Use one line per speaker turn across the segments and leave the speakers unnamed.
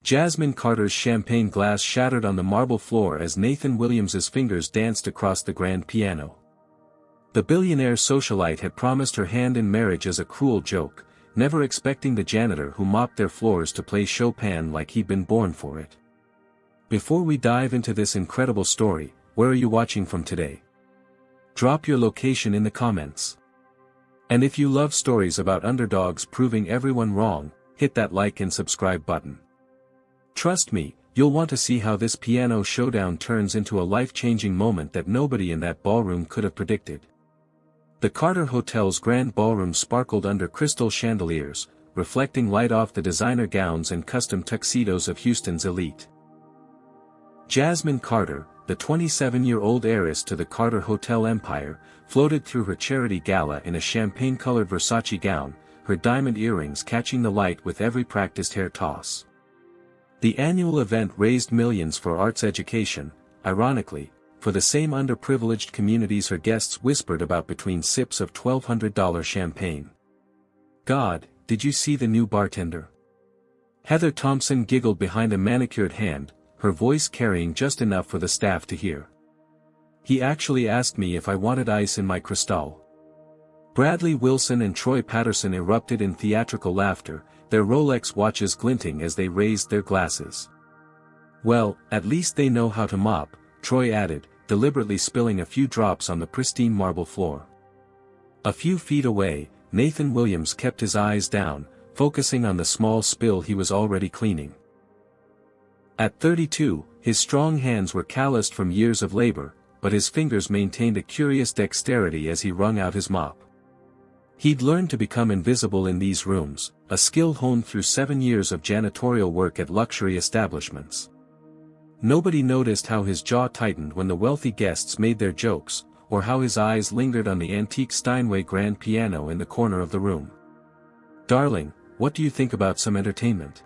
Jasmine Carter's champagne glass shattered on the marble floor as Nathan Williams's fingers danced across the grand piano. The billionaire socialite had promised her hand in marriage as a cruel joke, never expecting the janitor who mopped their floors to play Chopin like he'd been born for it. Before we dive into this incredible story, where are you watching from today? Drop your location in the comments. And if you love stories about underdogs proving everyone wrong, hit that like and subscribe button. Trust me, you'll want to see how this piano showdown turns into a life-changing moment that nobody in that ballroom could have predicted. The Carter Hotel's grand ballroom sparkled under crystal chandeliers, reflecting light off the designer gowns and custom tuxedos of Houston's elite. Jasmine Carter, the 27-year-old heiress to the Carter Hotel empire, floated through her charity gala in a champagne-colored Versace gown, her diamond earrings catching the light with every practiced hair toss. The annual event raised millions for arts education, ironically, for the same underprivileged communities her guests whispered about between sips of $1,200 champagne. God, did you see the new bartender? Heather Thompson giggled behind a manicured hand, her voice carrying just enough for the staff to hear. He actually asked me if I wanted ice in my Cristal. Bradley Wilson and Troy Patterson erupted in theatrical laughter, their Rolex watches glinting as they raised their glasses. Well, at least they know how to mop, Troy added, deliberately spilling a few drops on the pristine marble floor. A few feet away, Nathan Williams kept his eyes down, focusing on the small spill he was already cleaning. At 32, his strong hands were calloused from years of labor, but his fingers maintained a curious dexterity as he wrung out his mop. He'd learned to become invisible in these rooms, a skill honed through 7 years of janitorial work at luxury establishments. Nobody noticed how his jaw tightened when the wealthy guests made their jokes, or how his eyes lingered on the antique Steinway grand piano in the corner of the room. "Darling, what do you think about some entertainment?"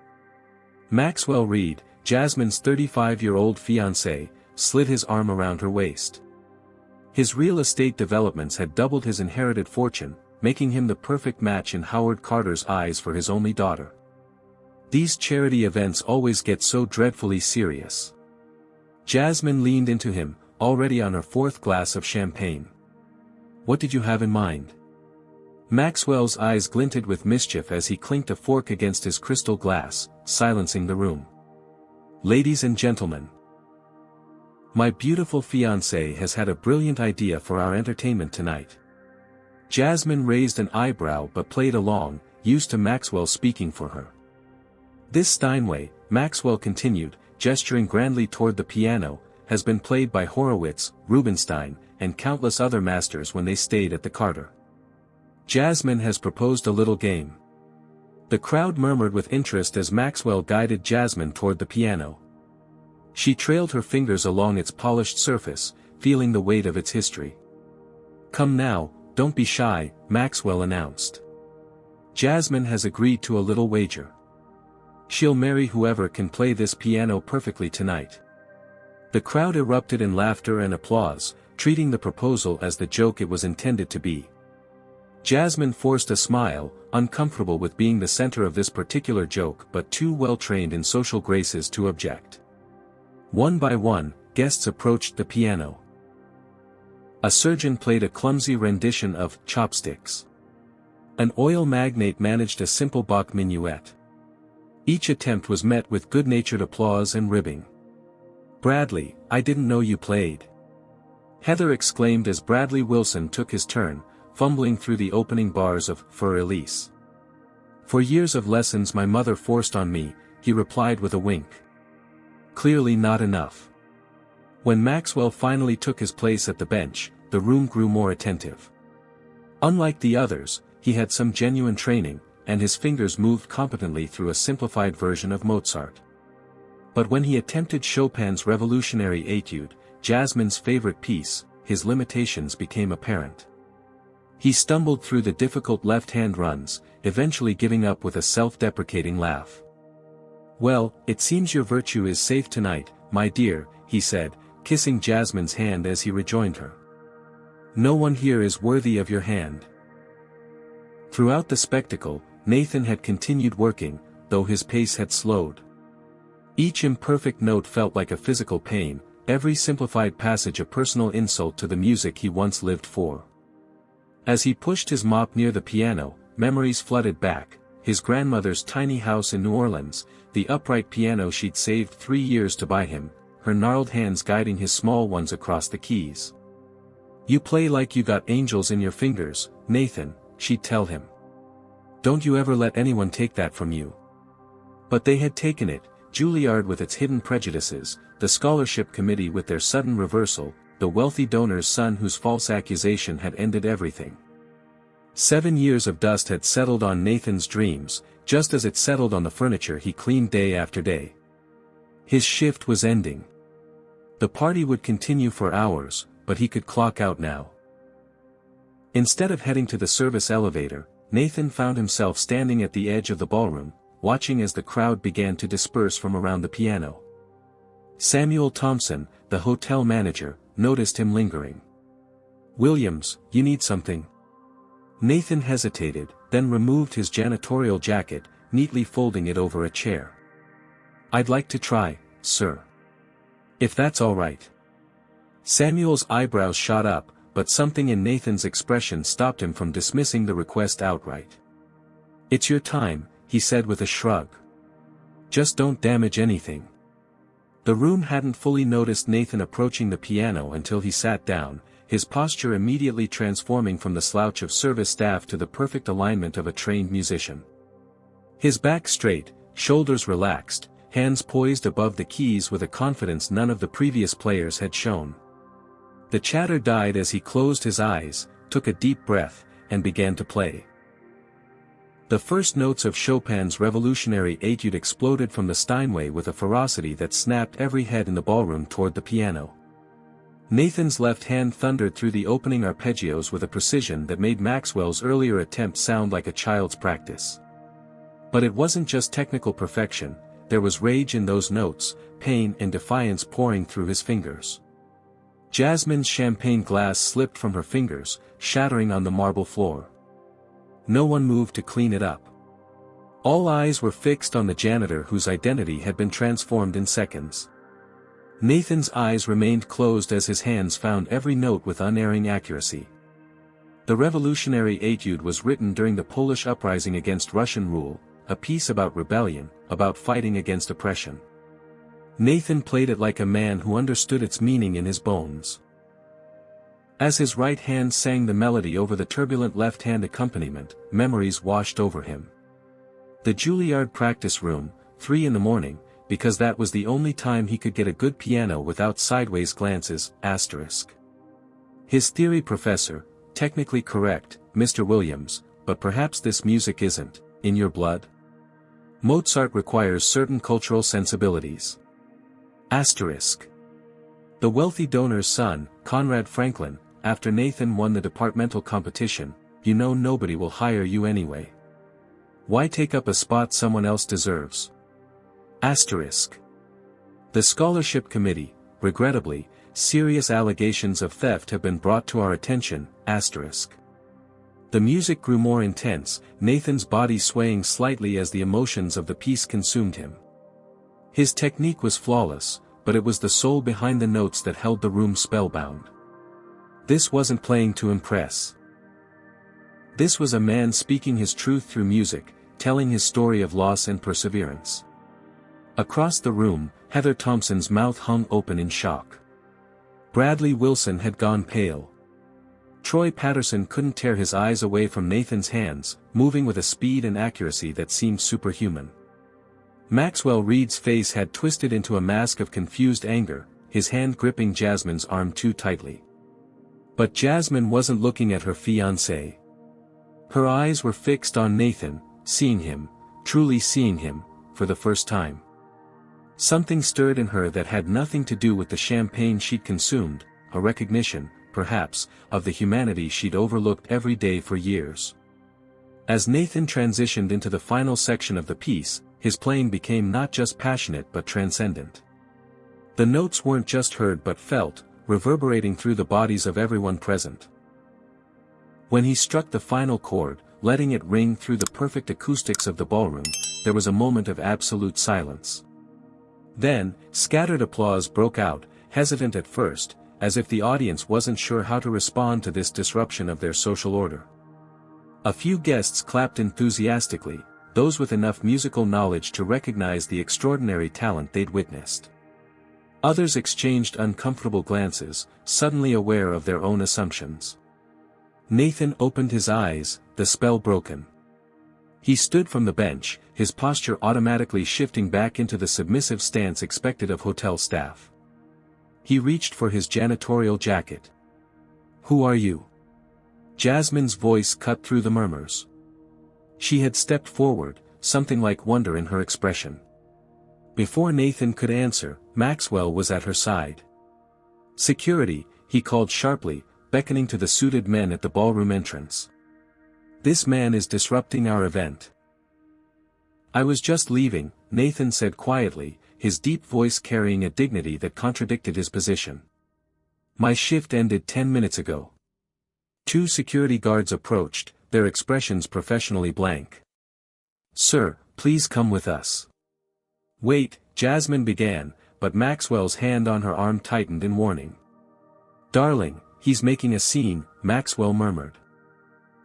Maxwell Reed, Jasmine's 35-year-old fiancé, slid his arm around her waist. His real estate developments had doubled his inherited fortune, making him the perfect match in Howard Carter's eyes for his only daughter. These charity events always get so dreadfully serious. Jasmine leaned into him, already on her 4th glass of champagne. "What did you have in mind?" Maxwell's eyes glinted with mischief as he clinked a fork against his crystal glass, silencing the room. "Ladies and gentlemen, my beautiful fiancée has had a brilliant idea for our entertainment tonight." Jasmine raised an eyebrow but played along, used to Maxwell speaking for her. "This Steinway," Maxwell continued, gesturing grandly toward the piano, "has been played by Horowitz, Rubinstein, and countless other masters when they stayed at the Carter. Jasmine has proposed a little game." The crowd murmured with interest as Maxwell guided Jasmine toward the piano. She trailed her fingers along its polished surface, feeling the weight of its history. "Come now, don't be shy," Maxwell announced. "Jasmine has agreed to a little wager. She'll marry whoever can play this piano perfectly tonight." The crowd erupted in laughter and applause, treating the proposal as the joke it was intended to be. Jasmine forced a smile, uncomfortable with being the center of this particular joke but too well trained in social graces to object. One by one, guests approached the piano. A surgeon played a clumsy rendition of Chopsticks. An oil magnate managed a simple Bach minuet. Each attempt was met with good-natured applause and ribbing. "Bradley, I didn't know you played," Heather exclaimed as Bradley Wilson took his turn, fumbling through the opening bars of "For Elise." "For years of lessons my mother forced on me," he replied with a wink. Clearly not enough. When Maxwell finally took his place at the bench, the room grew more attentive. Unlike the others, he had some genuine training, and his fingers moved competently through a simplified version of Mozart. But when he attempted Chopin's revolutionary etude, Jasmine's favorite piece, his limitations became apparent. He stumbled through the difficult left-hand runs, eventually giving up with a self-deprecating laugh. "Well, it seems your virtue is safe tonight, my dear," he said, kissing Jasmine's hand as he rejoined her. "No one here is worthy of your hand." Throughout the spectacle, Nathan had continued working, though his pace had slowed. Each imperfect note felt like a physical pain, every simplified passage a personal insult to the music he once lived for. As he pushed his mop near the piano, memories flooded back, his grandmother's tiny house in New Orleans, the upright piano she'd saved 3 years to buy him, her gnarled hands guiding his small ones across the keys. "You play like you got angels in your fingers, Nathan," she'd tell him. "Don't you ever let anyone take that from you." But they had taken it, Juilliard with its hidden prejudices, the scholarship committee with their sudden reversal, the wealthy donor's son whose false accusation had ended everything. 7 years of dust had settled on Nathan's dreams, just as it settled on the furniture he cleaned day after day. His shift was ending. The party would continue for hours, but he could clock out now. Instead of heading to the service elevator, Nathan found himself standing at the edge of the ballroom, watching as the crowd began to disperse from around the piano. Samuel Thompson, the hotel manager, noticed him lingering. "Williams, you need something?" Nathan hesitated, then removed his janitorial jacket, neatly folding it over a chair. "I'd like to try, sir. If that's all right." Samuel's eyebrows shot up, but something in Nathan's expression stopped him from dismissing the request outright. "It's your time," he said with a shrug. "Just don't damage anything." The room hadn't fully noticed Nathan approaching the piano until he sat down, his posture immediately transforming from the slouch of service staff to the perfect alignment of a trained musician. His back straight, shoulders relaxed, hands poised above the keys with a confidence none of the previous players had shown. The chatter died as he closed his eyes, took a deep breath, and began to play. The first notes of Chopin's revolutionary etude exploded from the Steinway with a ferocity that snapped every head in the ballroom toward the piano. Nathan's left hand thundered through the opening arpeggios with a precision that made Maxwell's earlier attempt sound like a child's practice. But it wasn't just technical perfection, there was rage in those notes, pain and defiance pouring through his fingers. Jasmine's champagne glass slipped from her fingers, shattering on the marble floor. No one moved to clean it up. All eyes were fixed on the janitor whose identity had been transformed in seconds. Nathan's eyes remained closed as his hands found every note with unerring accuracy. The revolutionary etude was written during the Polish uprising against Russian rule, a piece about rebellion, about fighting against oppression. Nathan played it like a man who understood its meaning in his bones. As his right hand sang the melody over the turbulent left-hand accompaniment, memories washed over him. The Juilliard practice room, 3 in the morning, because that was the only time he could get a good piano without sideways glances, asterisk. His theory professor, technically correct, Mr. Williams, but perhaps this music isn't, in your blood? Mozart requires certain cultural sensibilities. Asterisk. The wealthy donor's son, Conrad Franklin, after Nathan won the departmental competition, "You know nobody will hire you anyway. Why take up a spot someone else deserves?" Asterisk. The scholarship committee, regrettably, serious allegations of theft have been brought to our attention, asterisk. The music grew more intense, Nathan's body swaying slightly as the emotions of the piece consumed him. His technique was flawless, but it was the soul behind the notes that held the room spellbound. This wasn't playing to impress. This was a man speaking his truth through music, telling his story of loss and perseverance. Across the room, Heather Thompson's mouth hung open in shock. Bradley Wilson had gone pale. Troy Patterson couldn't tear his eyes away from Nathan's hands, moving with a speed and accuracy that seemed superhuman. Maxwell Reed's face had twisted into a mask of confused anger, his hand gripping Jasmine's arm too tightly. But Jasmine wasn't looking at her fiancé. Her eyes were fixed on Nathan, seeing him, truly seeing him, for the first time. Something stirred in her that had nothing to do with the champagne she'd consumed, a recognition, perhaps, of the humanity she'd overlooked every day for years. As Nathan transitioned into the final section of the piece, his playing became not just passionate but transcendent. The notes weren't just heard but felt, reverberating through the bodies of everyone present. When he struck the final chord, letting it ring through the perfect acoustics of the ballroom, there was a moment of absolute silence. Then, scattered applause broke out, hesitant at first, as if the audience wasn't sure how to respond to this disruption of their social order. A few guests clapped enthusiastically, those with enough musical knowledge to recognize the extraordinary talent they'd witnessed. Others exchanged uncomfortable glances, suddenly aware of their own assumptions. Nathan opened his eyes, the spell broken. He stood from the bench, his posture automatically shifting back into the submissive stance expected of hotel staff. He reached for his janitorial jacket. "Who are you?" Jasmine's voice cut through the murmurs. She had stepped forward, something like wonder in her expression. Before Nathan could answer, Maxwell was at her side. "Security," he called sharply, beckoning to the suited men at the ballroom entrance. "This man is disrupting our event." "I was just leaving," Nathan said quietly, his deep voice carrying a dignity that contradicted his position. "My shift ended 10 minutes ago." Two security guards approached, their expressions professionally blank. "Sir, please come with us." "Wait," Jasmine began, but Maxwell's hand on her arm tightened in warning. "Darling, he's making a scene," Maxwell murmured.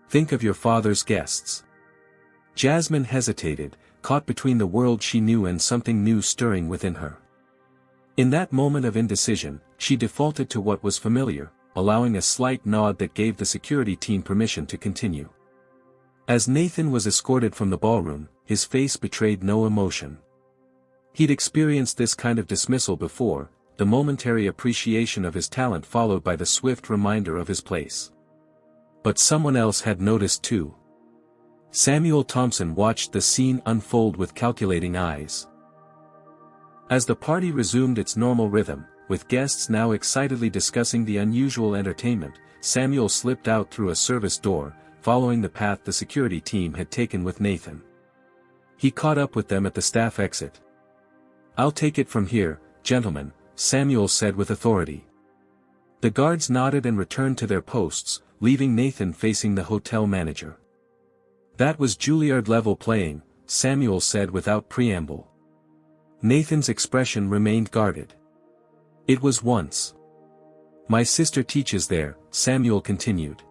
"Think of your father's guests." Jasmine hesitated, caught between the world she knew and something new stirring within her. In that moment of indecision, she defaulted to what was familiar, allowing a slight nod that gave the security team permission to continue. As Nathan was escorted from the ballroom, his face betrayed no emotion. He'd experienced this kind of dismissal before, the momentary appreciation of his talent followed by the swift reminder of his place. But someone else had noticed too. Samuel Thompson watched the scene unfold with calculating eyes. As the party resumed its normal rhythm, with guests now excitedly discussing the unusual entertainment, Samuel slipped out through a service door, following the path the security team had taken with Nathan. He caught up with them at the staff exit. "I'll take it from here, gentlemen," Samuel said with authority. The guards nodded and returned to their posts, leaving Nathan facing the hotel manager. "That was Juilliard level playing," Samuel said without preamble. Nathan's expression remained guarded. "It was once. My sister teaches there," Samuel continued.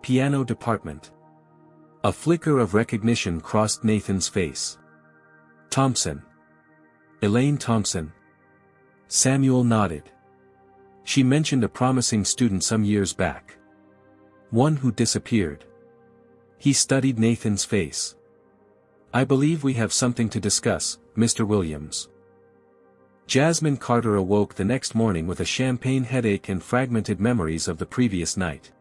"Piano department." A flicker of recognition crossed Nathan's face. "Thompson. Elaine Thompson." Samuel nodded. "She mentioned a promising student some years back. One who disappeared." He studied Nathan's face. "I believe we have something to discuss, Mr. Williams." Jasmine Carter awoke the next morning with a champagne headache and fragmented memories of the previous night.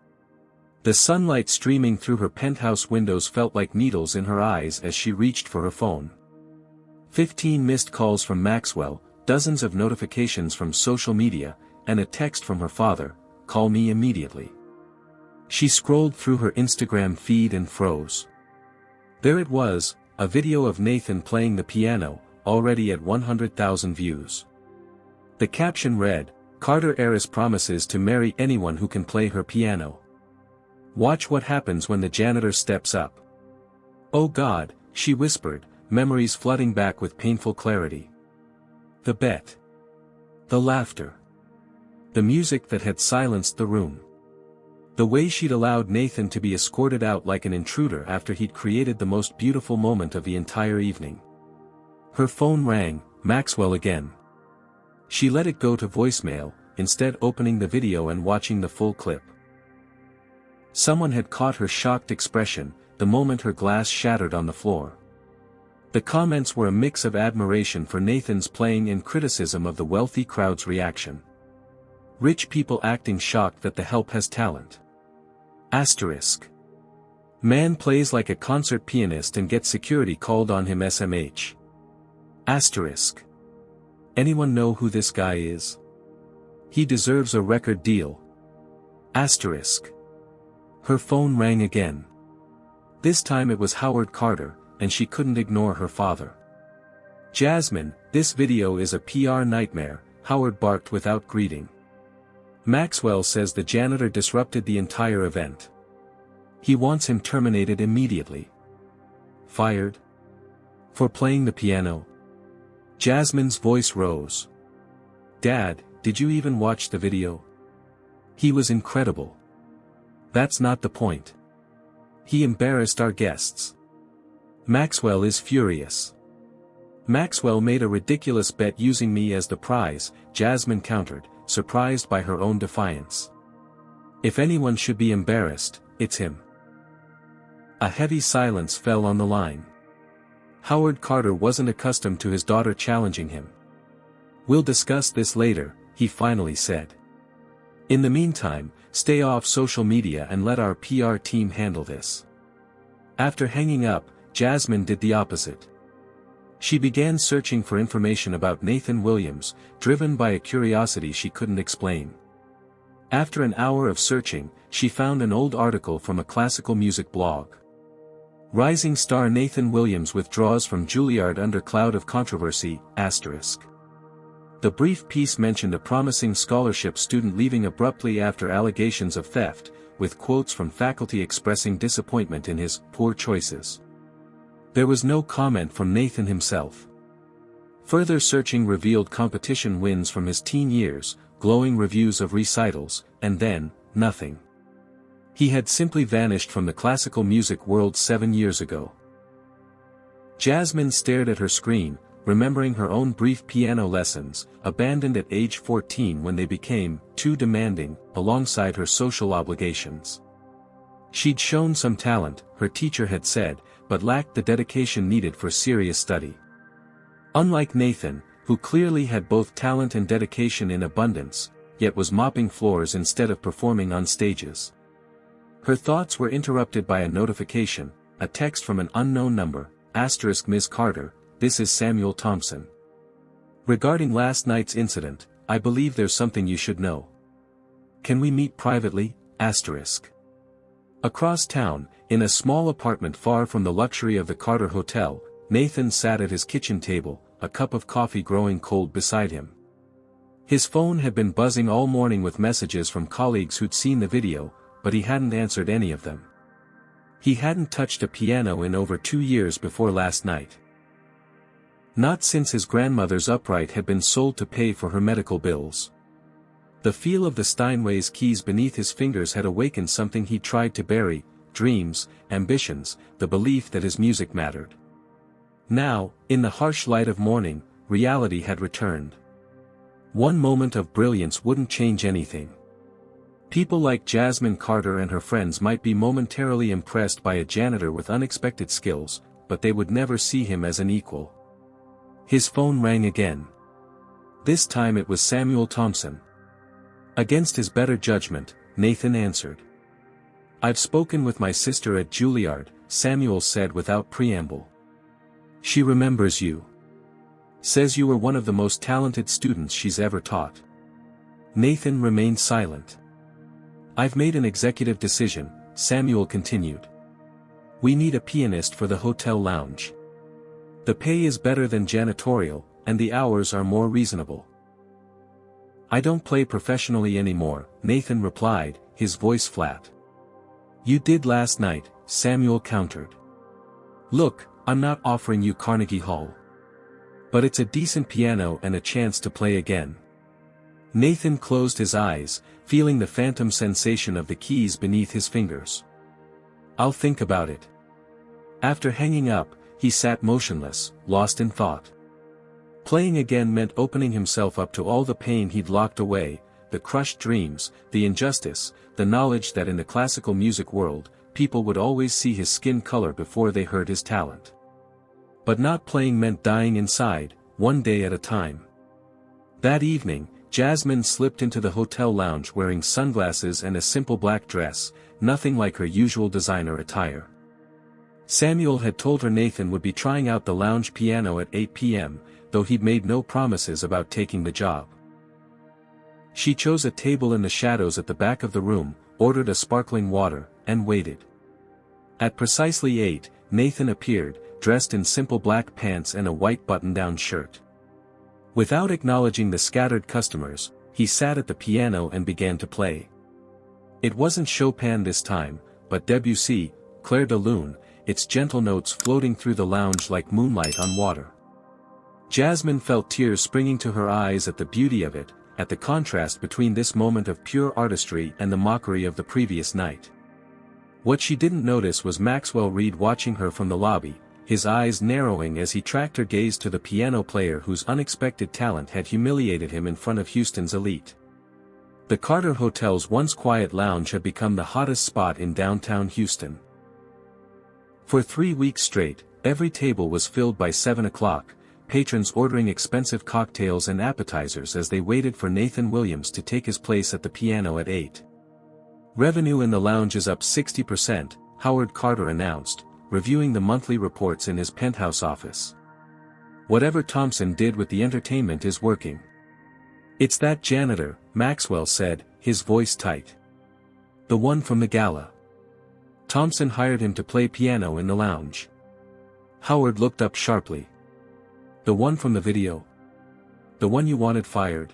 The sunlight streaming through her penthouse windows felt like needles in her eyes as she reached for her phone. 15 missed calls from Maxwell, dozens of notifications from social media, and a text from her father, "Call me immediately." She scrolled through her Instagram feed and froze. There it was, a video of Nathan playing the piano, already at 100,000 views. The caption read, "Carter heiress promises to marry anyone who can play her piano. Watch what happens when the janitor steps up." "Oh God," she whispered, memories flooding back with painful clarity. The bet. The laughter. The music that had silenced the room. The way she'd allowed Nathan to be escorted out like an intruder after he'd created the most beautiful moment of the entire evening. Her phone rang, Maxwell again. She let it go to voicemail, instead opening the video and watching the full clip. Someone had caught her shocked expression, the moment her glass shattered on the floor. The comments were a mix of admiration for Nathan's playing and criticism of the wealthy crowd's reaction. Rich people acting shocked that the help has talent. Asterisk. Man plays like a concert pianist and gets security called on him SMH. Asterisk. Anyone know who this guy is? He deserves a record deal. Asterisk. Her phone rang again. This time it was Howard Carter, and she couldn't ignore her father. "Jasmine, this video is a PR nightmare," Howard barked without greeting. "Maxwell says the janitor disrupted the entire event. He wants him terminated immediately." "Fired? For playing the piano?" Jasmine's voice rose. Dad, did you even watch the video? He was incredible. That's not the point. He embarrassed our guests. Maxwell is furious. Maxwell made a ridiculous bet using me as the prize, Jasmine countered, surprised by her own defiance. If anyone should be embarrassed, it's him. A heavy silence fell on the line. Howard Carter wasn't accustomed to his daughter challenging him. We'll discuss this later, he finally said. In the meantime, stay off social media and let our PR team handle this. After hanging up, Jasmine did the opposite. She began searching for information about Nathan Williams, driven by a curiosity she couldn't explain. After an hour of searching, she found an old article from a classical music blog. Rising star Nathan Williams withdraws from Juilliard under cloud of controversy, asterisk. The brief piece mentioned a promising scholarship student leaving abruptly after allegations of theft, with quotes from faculty expressing disappointment in his poor choices. There was no comment from Nathan himself. Further searching revealed competition wins from his teen years, glowing reviews of recitals, and then, nothing. He had simply vanished from the classical music world 7 years ago. Jasmine stared at her screen, remembering her own brief piano lessons, abandoned at age 14 when they became too demanding, alongside her social obligations. She'd shown some talent, her teacher had said, but lacked the dedication needed for serious study. Unlike Nathan, who clearly had both talent and dedication in abundance, yet was mopping floors instead of performing on stages. Her thoughts were interrupted by a notification, a text from an unknown number, asterisk Ms. Carter, this is Samuel Thompson. Regarding last night's incident, I believe there's something you should know. Can we meet privately, asterisk. Across town, in a small apartment far from the luxury of the Carter Hotel, Nathan sat at his kitchen table, a cup of coffee growing cold beside him. His phone had been buzzing all morning with messages from colleagues who'd seen the video, but he hadn't answered any of them. He hadn't touched a piano in over 2 years before last night. Not since his grandmother's upright had been sold to pay for her medical bills. The feel of the Steinway's keys beneath his fingers had awakened something he tried to bury, dreams, ambitions, the belief that his music mattered. Now, in the harsh light of morning, reality had returned. One moment of brilliance wouldn't change anything. People like Jasmine Carter and her friends might be momentarily impressed by a janitor with unexpected skills, but they would never see him as an equal. His phone rang again. This time it was Samuel Thompson. Against his better judgment, Nathan answered. I've spoken with my sister at Juilliard, Samuel said without preamble. She remembers you. Says you were one of the most talented students she's ever taught. Nathan remained silent. I've made an executive decision, Samuel continued. We need a pianist for the hotel lounge. The pay is better than janitorial, and the hours are more reasonable. I don't play professionally anymore, Nathan replied, his voice flat. You did last night, Samuel countered. Look, I'm not offering you Carnegie Hall. But it's a decent piano and a chance to play again. Nathan closed his eyes, feeling the phantom sensation of the keys beneath his fingers. I'll think about it. After hanging up, he sat motionless, lost in thought. Playing again meant opening himself up to all the pain he'd locked away, the crushed dreams, the injustice, the knowledge that in the classical music world, people would always see his skin color before they heard his talent. But not playing meant dying inside, one day at a time. That evening, Jasmine slipped into the hotel lounge wearing sunglasses and a simple black dress, nothing like her usual designer attire. Samuel had told her Nathan would be trying out the lounge piano at 8 p.m., though he'd made no promises about taking the job. She chose a table in the shadows at the back of the room, ordered a sparkling water, and waited. At precisely 8, Nathan appeared, dressed in simple black pants and a white button-down shirt. Without acknowledging the scattered customers, he sat at the piano and began to play. It wasn't Chopin this time, but Debussy, Clair de Lune, its gentle notes floating through the lounge like moonlight on water. Jasmine felt tears springing to her eyes at the beauty of it, at the contrast between this moment of pure artistry and the mockery of the previous night. What she didn't notice was Maxwell Reed watching her from the lobby, his eyes narrowing as he tracked her gaze to the piano player whose unexpected talent had humiliated him in front of Houston's elite. The Carter Hotel's once quiet lounge had become the hottest spot in downtown Houston. For 3 weeks straight, every table was filled by 7 o'clock, patrons ordering expensive cocktails and appetizers as they waited for Nathan Williams to take his place at the piano at 8. Revenue in the lounge is up 60%, Howard Carter announced, reviewing the monthly reports in his penthouse office. Whatever Thompson did with the entertainment is working. It's that janitor, Maxwell said, his voice tight. The one from the gala. Thompson hired him to play piano in the lounge. Howard looked up sharply. The one from the video? The one you wanted fired?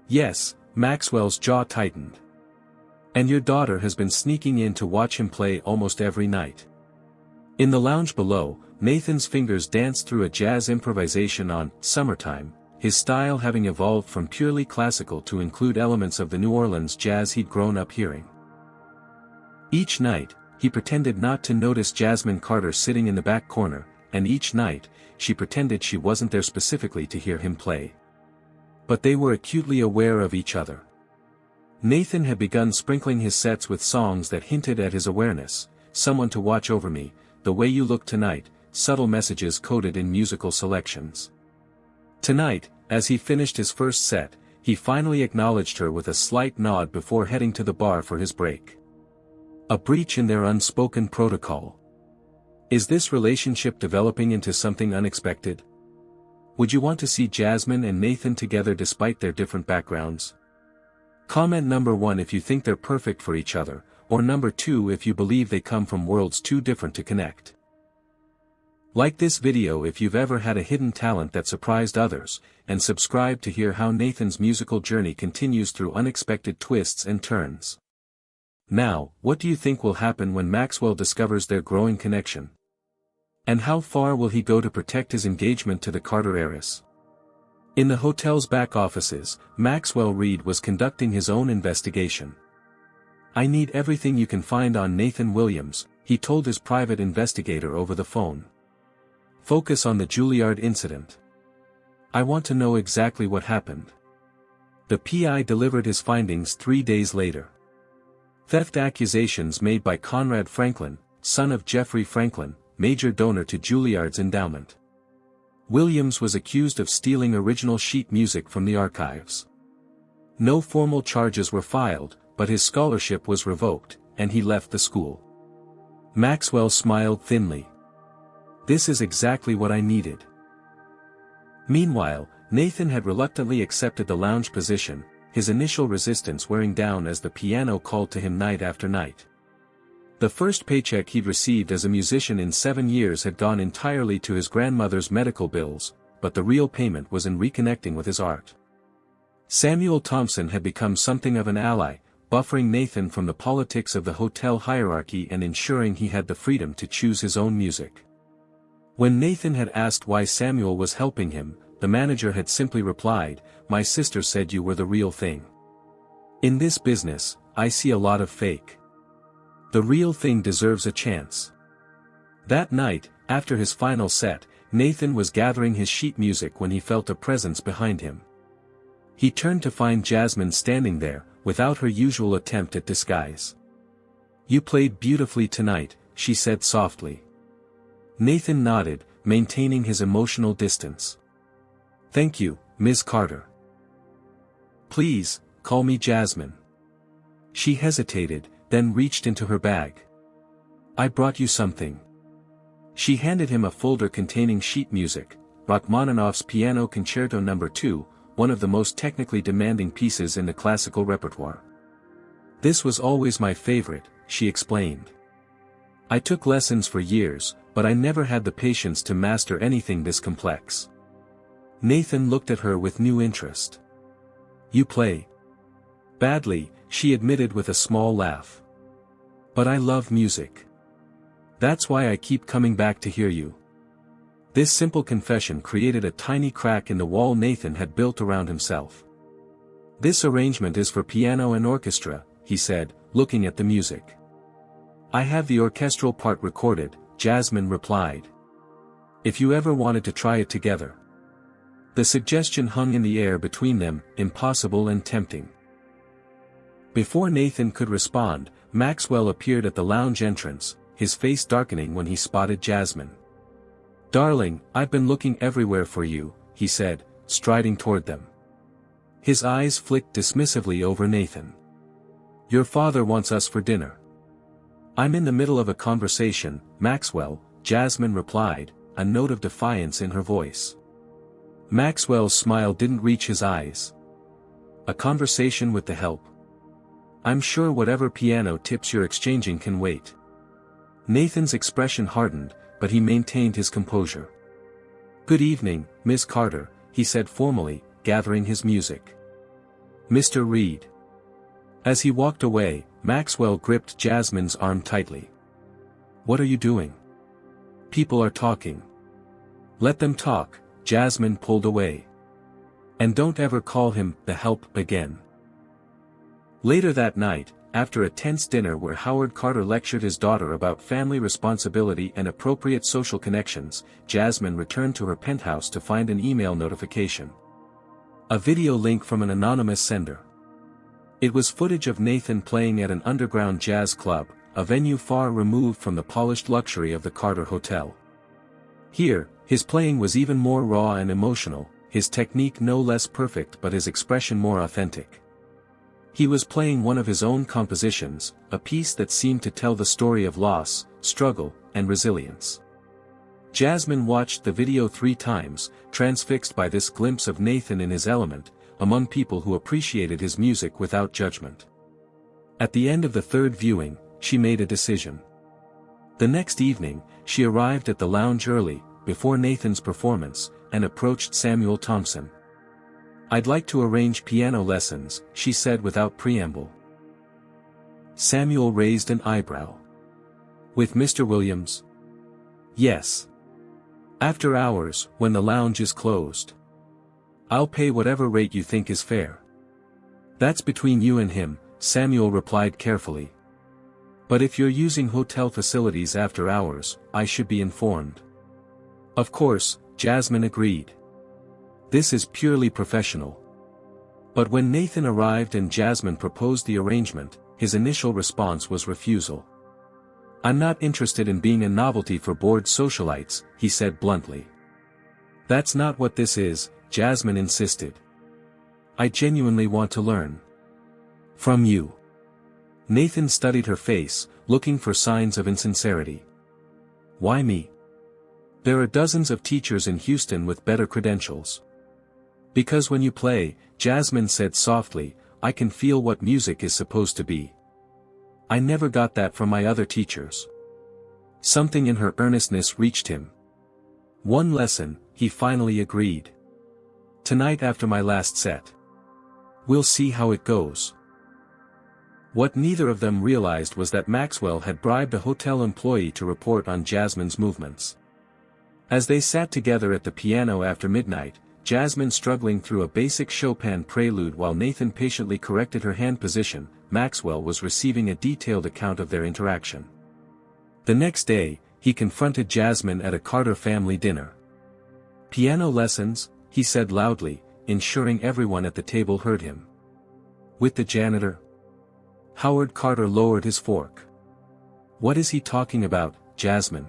Yes, Maxwell's jaw tightened. And your daughter has been sneaking in to watch him play almost every night. In the lounge below, Nathan's fingers danced through a jazz improvisation on Summertime, his style having evolved from purely classical to include elements of the New Orleans jazz he'd grown up hearing. Each night, he pretended not to notice Jasmine Carter sitting in the back corner, and each night, she pretended she wasn't there specifically to hear him play. But they were acutely aware of each other. Nathan had begun sprinkling his sets with songs that hinted at his awareness, Someone to Watch Over Me, The Way You Look Tonight, subtle messages coded in musical selections. Tonight, as he finished his first set, he finally acknowledged her with a slight nod before heading to the bar for his break. A breach in their unspoken protocol. Is this relationship developing into something unexpected? Would you want to see Jasmine and Nathan together despite their different backgrounds? Comment number 1 if you think they're perfect for each other, or number 2 if you believe they come from worlds too different to connect. Like this video if you've ever had a hidden talent that surprised others, and subscribe to hear how Nathan's musical journey continues through unexpected twists and turns. Now, what do you think will happen when Maxwell discovers their growing connection? And how far will he go to protect his engagement to the Carter heiress? In the hotel's back offices, Maxwell Reed was conducting his own investigation. I need everything you can find on Nathan Williams, he told his private investigator over the phone. Focus on the Juilliard incident. I want to know exactly what happened. The PI delivered his findings 3 days later. Theft accusations made by Conrad Franklin, son of Jeffrey Franklin, major donor to Juilliard's endowment. Williams was accused of stealing original sheet music from the archives. No formal charges were filed, but his scholarship was revoked, and he left the school. Maxwell smiled thinly. This is exactly what I needed. Meanwhile, Nathan had reluctantly accepted the lounge position, his initial resistance wearing down as the piano called to him night after night. The first paycheck he'd received as a musician in 7 years had gone entirely to his grandmother's medical bills, but the real payment was in reconnecting with his art. Samuel Thompson had become something of an ally, buffering Nathan from the politics of the hotel hierarchy and ensuring he had the freedom to choose his own music. When Nathan had asked why Samuel was helping him, the manager had simply replied, "My sister said you were the real thing. In this business, I see a lot of fake. The real thing deserves a chance." That night, after his final set, Nathan was gathering his sheet music when he felt a presence behind him. He turned to find Jasmine standing there, without her usual attempt at disguise. "You played beautifully tonight," she said softly. Nathan nodded, maintaining his emotional distance. "Thank you, Ms. Carter. Please, call me Jasmine." She hesitated, then reached into her bag. "I brought you something." She handed him a folder containing sheet music, Rachmaninoff's Piano Concerto No. 2, one of the most technically demanding pieces in the classical repertoire. "This was always my favorite," she explained. "I took lessons for years, but I never had the patience to master anything this complex." Nathan looked at her with new interest. "You play?" "Badly," she admitted with a small laugh. "But I love music. That's why I keep coming back to hear you." This simple confession created a tiny crack in the wall Nathan had built around himself. "This arrangement is for piano and orchestra," he said, looking at the music. "I have the orchestral part recorded," Jasmine replied. "If you ever wanted to try it together." The suggestion hung in the air between them, impossible and tempting. Before Nathan could respond, Maxwell appeared at the lounge entrance, his face darkening when he spotted Jasmine. "Darling, I've been looking everywhere for you," he said, striding toward them. His eyes flicked dismissively over Nathan. "Your father wants us for dinner." "I'm in the middle of a conversation, Maxwell," Jasmine replied, a note of defiance in her voice. Maxwell's smile didn't reach his eyes. "A conversation with the help? I'm sure whatever piano tips you're exchanging can wait." Nathan's expression hardened, but he maintained his composure. "Good evening, Miss Carter," he said formally, gathering his music. "Mr. Reed." As he walked away, Maxwell gripped Jasmine's arm tightly. "What are you doing? People are talking." "Let them talk," Jasmine pulled away. "And don't ever call him the help again." Later that night, after a tense dinner where Howard Carter lectured his daughter about family responsibility and appropriate social connections, Jasmine returned to her penthouse to find an email notification. A video link from an anonymous sender. It was footage of Nathan playing at an underground jazz club, a venue far removed from the polished luxury of the Carter Hotel. Here, his playing was even more raw and emotional, his technique no less perfect but his expression more authentic. He was playing one of his own compositions, a piece that seemed to tell the story of loss, struggle, and resilience. Jasmine watched the video 3 times, transfixed by this glimpse of Nathan in his element, among people who appreciated his music without judgment. At the end of the 3rd viewing, she made a decision. The next evening, she arrived at the lounge early, before Nathan's performance, and approached Samuel Thompson. "I'd like to arrange piano lessons," she said without preamble. Samuel raised an eyebrow. "With Mr. Williams?" "Yes. After hours, when the lounge is closed. I'll pay whatever rate you think is fair." "That's between you and him," Samuel replied carefully. "But if you're using hotel facilities after hours, I should be informed." "Of course," Jasmine agreed. "This is purely professional." But when Nathan arrived and Jasmine proposed the arrangement, his initial response was refusal. "I'm not interested in being a novelty for bored socialites," he said bluntly. "That's not what this is," Jasmine insisted. "I genuinely want to learn. From you." Nathan studied her face, looking for signs of insincerity. "Why me? There are dozens of teachers in Houston with better credentials." "Because when you play," Jasmine said softly, "I can feel what music is supposed to be. I never got that from my other teachers." Something in her earnestness reached him. "One lesson," he finally agreed. "Tonight after my last set. We'll see how it goes." What neither of them realized was that Maxwell had bribed a hotel employee to report on Jasmine's movements. As they sat together at the piano after midnight, Jasmine struggling through a basic Chopin prelude while Nathan patiently corrected her hand position, Maxwell was receiving a detailed account of their interaction. The next day, he confronted Jasmine at a Carter family dinner. "Piano lessons," he said loudly, ensuring everyone at the table heard him. "With the janitor?" Howard Carter lowered his fork. "What is he talking about, Jasmine?"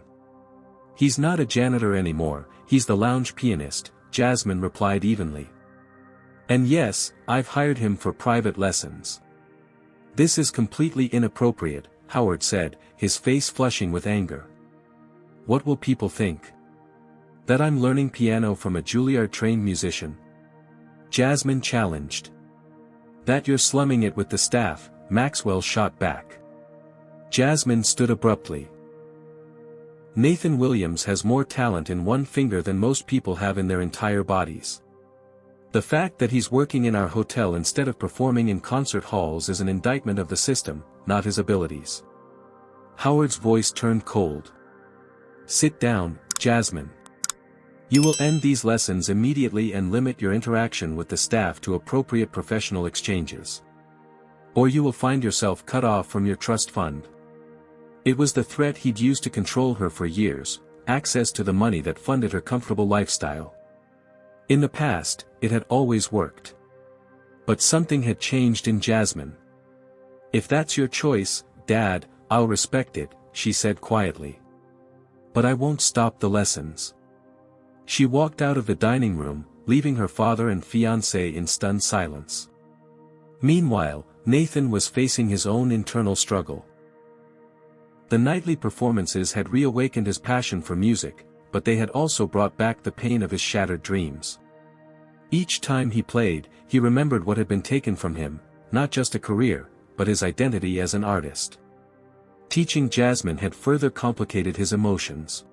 "He's not a janitor anymore, he's the lounge pianist," Jasmine replied evenly. "And yes, I've hired him for private lessons." "This is completely inappropriate," Howard said, his face flushing with anger. "What will people think? That I'm learning piano from a Juilliard-trained musician?" Jasmine challenged. "That you're slumming it with the staff," Maxwell shot back. Jasmine stood abruptly. "Nathan Williams has more talent in one finger than most people have in their entire bodies. The fact that he's working in our hotel instead of performing in concert halls is an indictment of the system, not his abilities." Howard's voice turned cold. "Sit down, Jasmine. You will end these lessons immediately and limit your interaction with the staff to appropriate professional exchanges. Or you will find yourself cut off from your trust fund. It was the threat he'd used to control her for years, access to the money that funded her comfortable lifestyle. In the past, it had always worked. But something had changed in Jasmine. "If that's your choice, Dad, I'll respect it," she said quietly. "But I won't stop the lessons." She walked out of the dining room, leaving her father and fiancé in stunned silence. Meanwhile, Nathan was facing his own internal struggle. The nightly performances had reawakened his passion for music, but they had also brought back the pain of his shattered dreams. Each time he played, he remembered what had been taken from him, not just a career, but his identity as an artist. Teaching Jasmine had further complicated his emotions.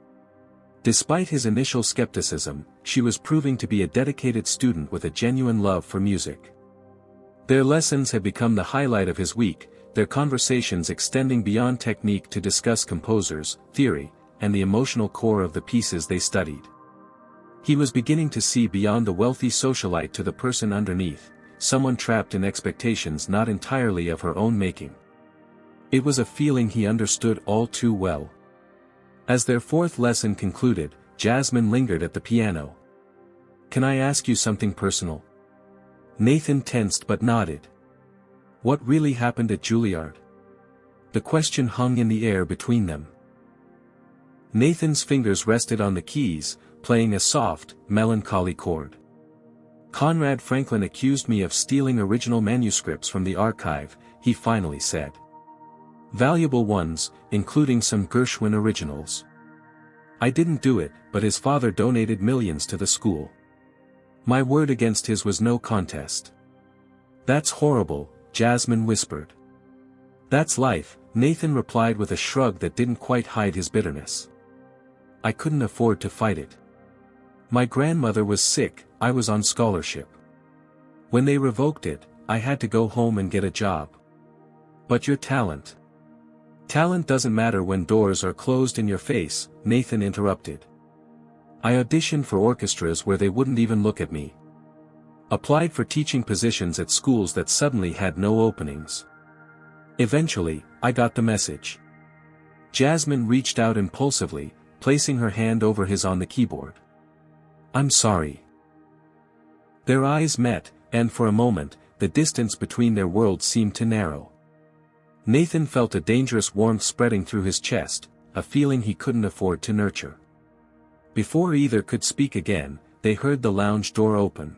Despite his initial skepticism, she was proving to be a dedicated student with a genuine love for music. Their lessons had become the highlight of his week, their conversations extending beyond technique to discuss composers, theory, and the emotional core of the pieces they studied. He was beginning to see beyond the wealthy socialite to the person underneath, someone trapped in expectations not entirely of her own making. It was a feeling he understood all too well. As their fourth lesson concluded, Jasmine lingered at the piano. "Can I ask you something personal?" Nathan tensed but nodded. What really happened at Juilliard? The question hung in the air between them. Nathan's fingers rested on the keys, playing a soft, melancholy chord. "Conrad Franklin accused me of stealing original manuscripts from the archive," he finally said. "Valuable ones, including some Gershwin originals. I didn't do it, but his father donated millions to the school. My word against his was no contest." "That's horrible," Jasmine whispered. "That's life," Nathan replied with a shrug that didn't quite hide his bitterness. "I couldn't afford to fight it. My grandmother was sick, I was on scholarship. When they revoked it, I had to go home and get a job. But your talent. Talent doesn't matter when doors are closed in your face," Nathan interrupted. "I auditioned for orchestras where they wouldn't even look at me. Applied for teaching positions at schools that suddenly had no openings. Eventually, I got the message." Jasmine reached out impulsively, placing her hand over his on the keyboard. "I'm sorry." Their eyes met, and for a moment, the distance between their worlds seemed to narrow. Nathan felt a dangerous warmth spreading through his chest, a feeling he couldn't afford to nurture. Before either could speak again, they heard the lounge door open.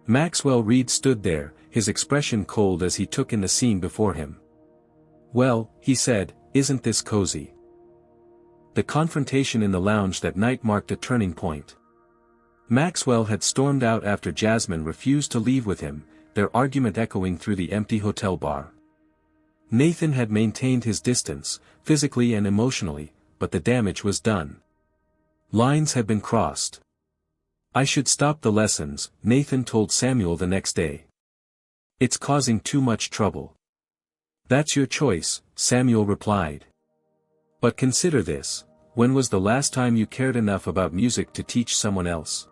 Maxwell Reed stood there, his expression cold as he took in the scene before him. "Well," he said, "isn't this cozy?" The confrontation in the lounge that night marked a turning point. Maxwell had stormed out after Jasmine refused to leave with him, their argument echoing through the empty hotel bar. Nathan had maintained his distance, physically and emotionally, but the damage was done. Lines had been crossed. "I should stop the lessons," Nathan told Samuel the next day. "It's causing too much trouble." "That's your choice," Samuel replied. "But consider this, when was the last time you cared enough about music to teach someone else?"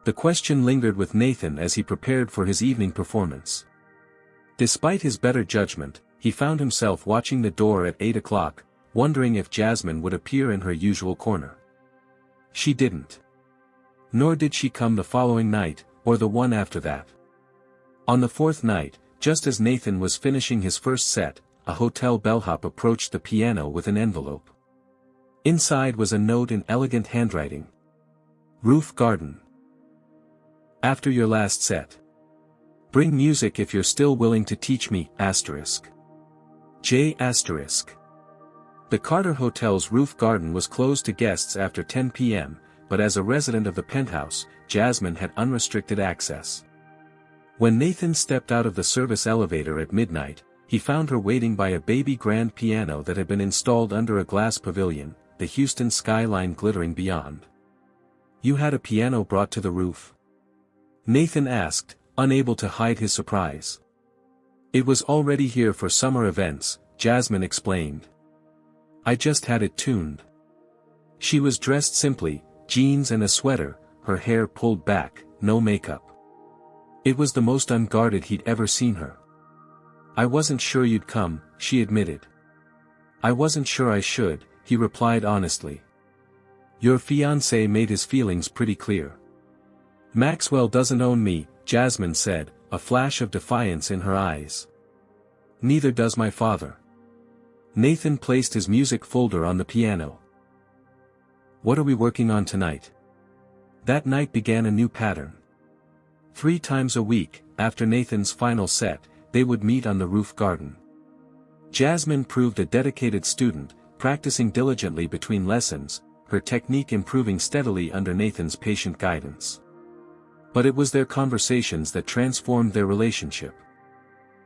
The question lingered with Nathan as he prepared for his evening performance. Despite his better judgment, he found himself watching the door at 8 o'clock, wondering if Jasmine would appear in her usual corner. She didn't. Nor did she come the following night, or the one after that. On the fourth night, just as Nathan was finishing his first set, a hotel bellhop approached the piano with an envelope. Inside was a note in elegant handwriting. "Roof Garden. After your last set. Bring music if you're still willing to teach me, J*. The Carter Hotel's roof garden was closed to guests after 10 p.m., but as a resident of the penthouse, Jasmine had unrestricted access. When Nathan stepped out of the service elevator at midnight, he found her waiting by a baby grand piano that had been installed under a glass pavilion, the Houston skyline glittering beyond. "You had a piano brought to the roof?" Nathan asked, unable to hide his surprise. "It was already here for summer events," Jasmine explained. "I just had it tuned." She was dressed simply, Jeans and a sweater, her hair pulled back, no makeup. It was the most unguarded he'd ever seen her. "I wasn't sure you'd come," she admitted. "I wasn't sure I should," he replied honestly. "Your fiancé made his feelings pretty clear." "Maxwell doesn't own me," Jasmine said, a flash of defiance in her eyes. "Neither does my father." Nathan placed his music folder on the piano. "What are we working on tonight?" That night began a new pattern. 3 times a week, after Nathan's final set, they would meet on the roof garden. Jasmine proved a dedicated student, practicing diligently between lessons, her technique improving steadily under Nathan's patient guidance. But it was their conversations that transformed their relationship.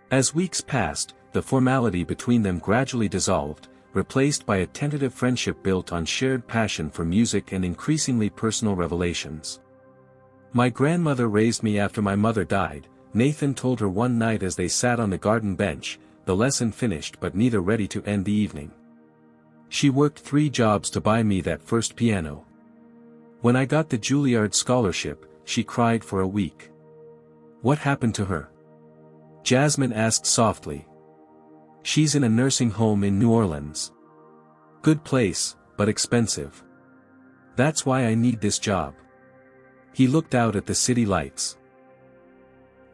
As weeks passed, the formality between them gradually dissolved, replaced by a tentative friendship built on shared passion for music and increasingly personal revelations. "My grandmother raised me after my mother died," Nathan told her one night as they sat on the garden bench, the lesson finished but neither ready to end the evening. "She worked 3 jobs to buy me that first piano. When I got the Juilliard scholarship, she cried for a week." "What happened to her?" Jasmine asked softly. "She's in a nursing home in New Orleans. Good place, but expensive. That's why I need this job." He looked out at the city lights.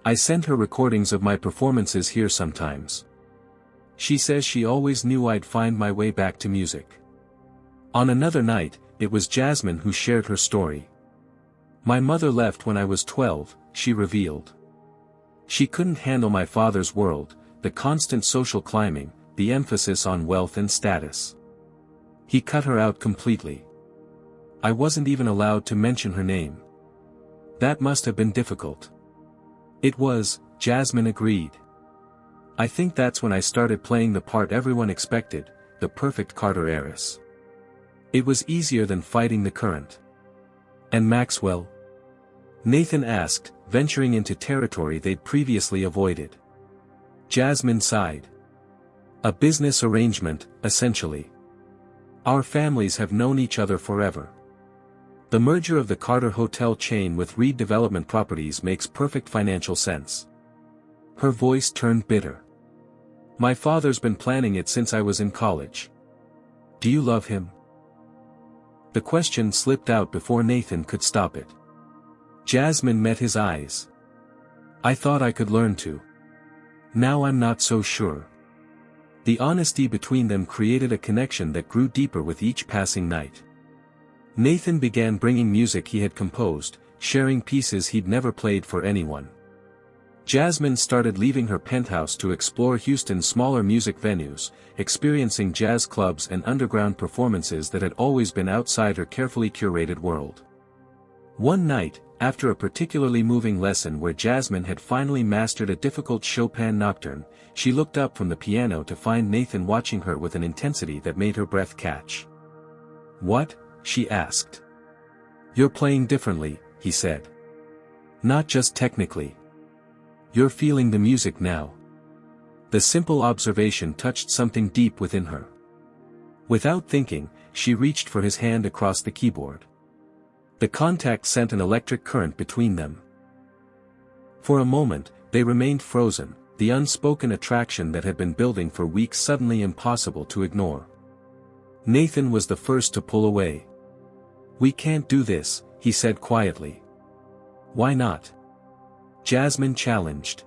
"I sent her recordings of my performances here sometimes. She says she always knew I'd find my way back to music." On another night, it was Jasmine who shared her story. "My mother left when I was 12, she revealed. She couldn't handle my father's world, the constant social climbing, the emphasis on wealth and status. He cut her out completely. I wasn't even allowed to mention her name. That must have been difficult." "It was," Jasmine agreed. "I think that's when I started playing the part everyone expected, the perfect Carter heiress. It was easier than fighting the current." "And Maxwell?" Nathan asked, venturing into territory they'd previously avoided. Jasmine sighed. "A business arrangement, essentially. Our families have known each other forever. The merger of the Carter hotel chain with Reed Development Properties makes perfect financial sense." Her voice turned bitter. "My father's been planning it since I was in college. Do you love him?" The question slipped out before Nathan could stop it. Jasmine met his eyes. "I thought I could learn to. Now I'm not so sure." The honesty between them created a connection that grew deeper with each passing night. Nathan began bringing music he had composed, sharing pieces he'd never played for anyone. Jasmine started leaving her penthouse to explore Houston's smaller music venues, experiencing jazz clubs and underground performances that had always been outside her carefully curated world. One night, after a particularly moving lesson where Jasmine had finally mastered a difficult Chopin nocturne, she looked up from the piano to find Nathan watching her with an intensity that made her breath catch. "What?" she asked. "You're playing differently," he said. "Not just technically. You're feeling the music now." The simple observation touched something deep within her. Without thinking, she reached for his hand across the keyboard. The contact sent an electric current between them. For a moment, they remained frozen, the unspoken attraction that had been building for weeks suddenly impossible to ignore. Nathan was the first to pull away. "We can't do this," he said quietly. "Why not?" Jasmine challenged.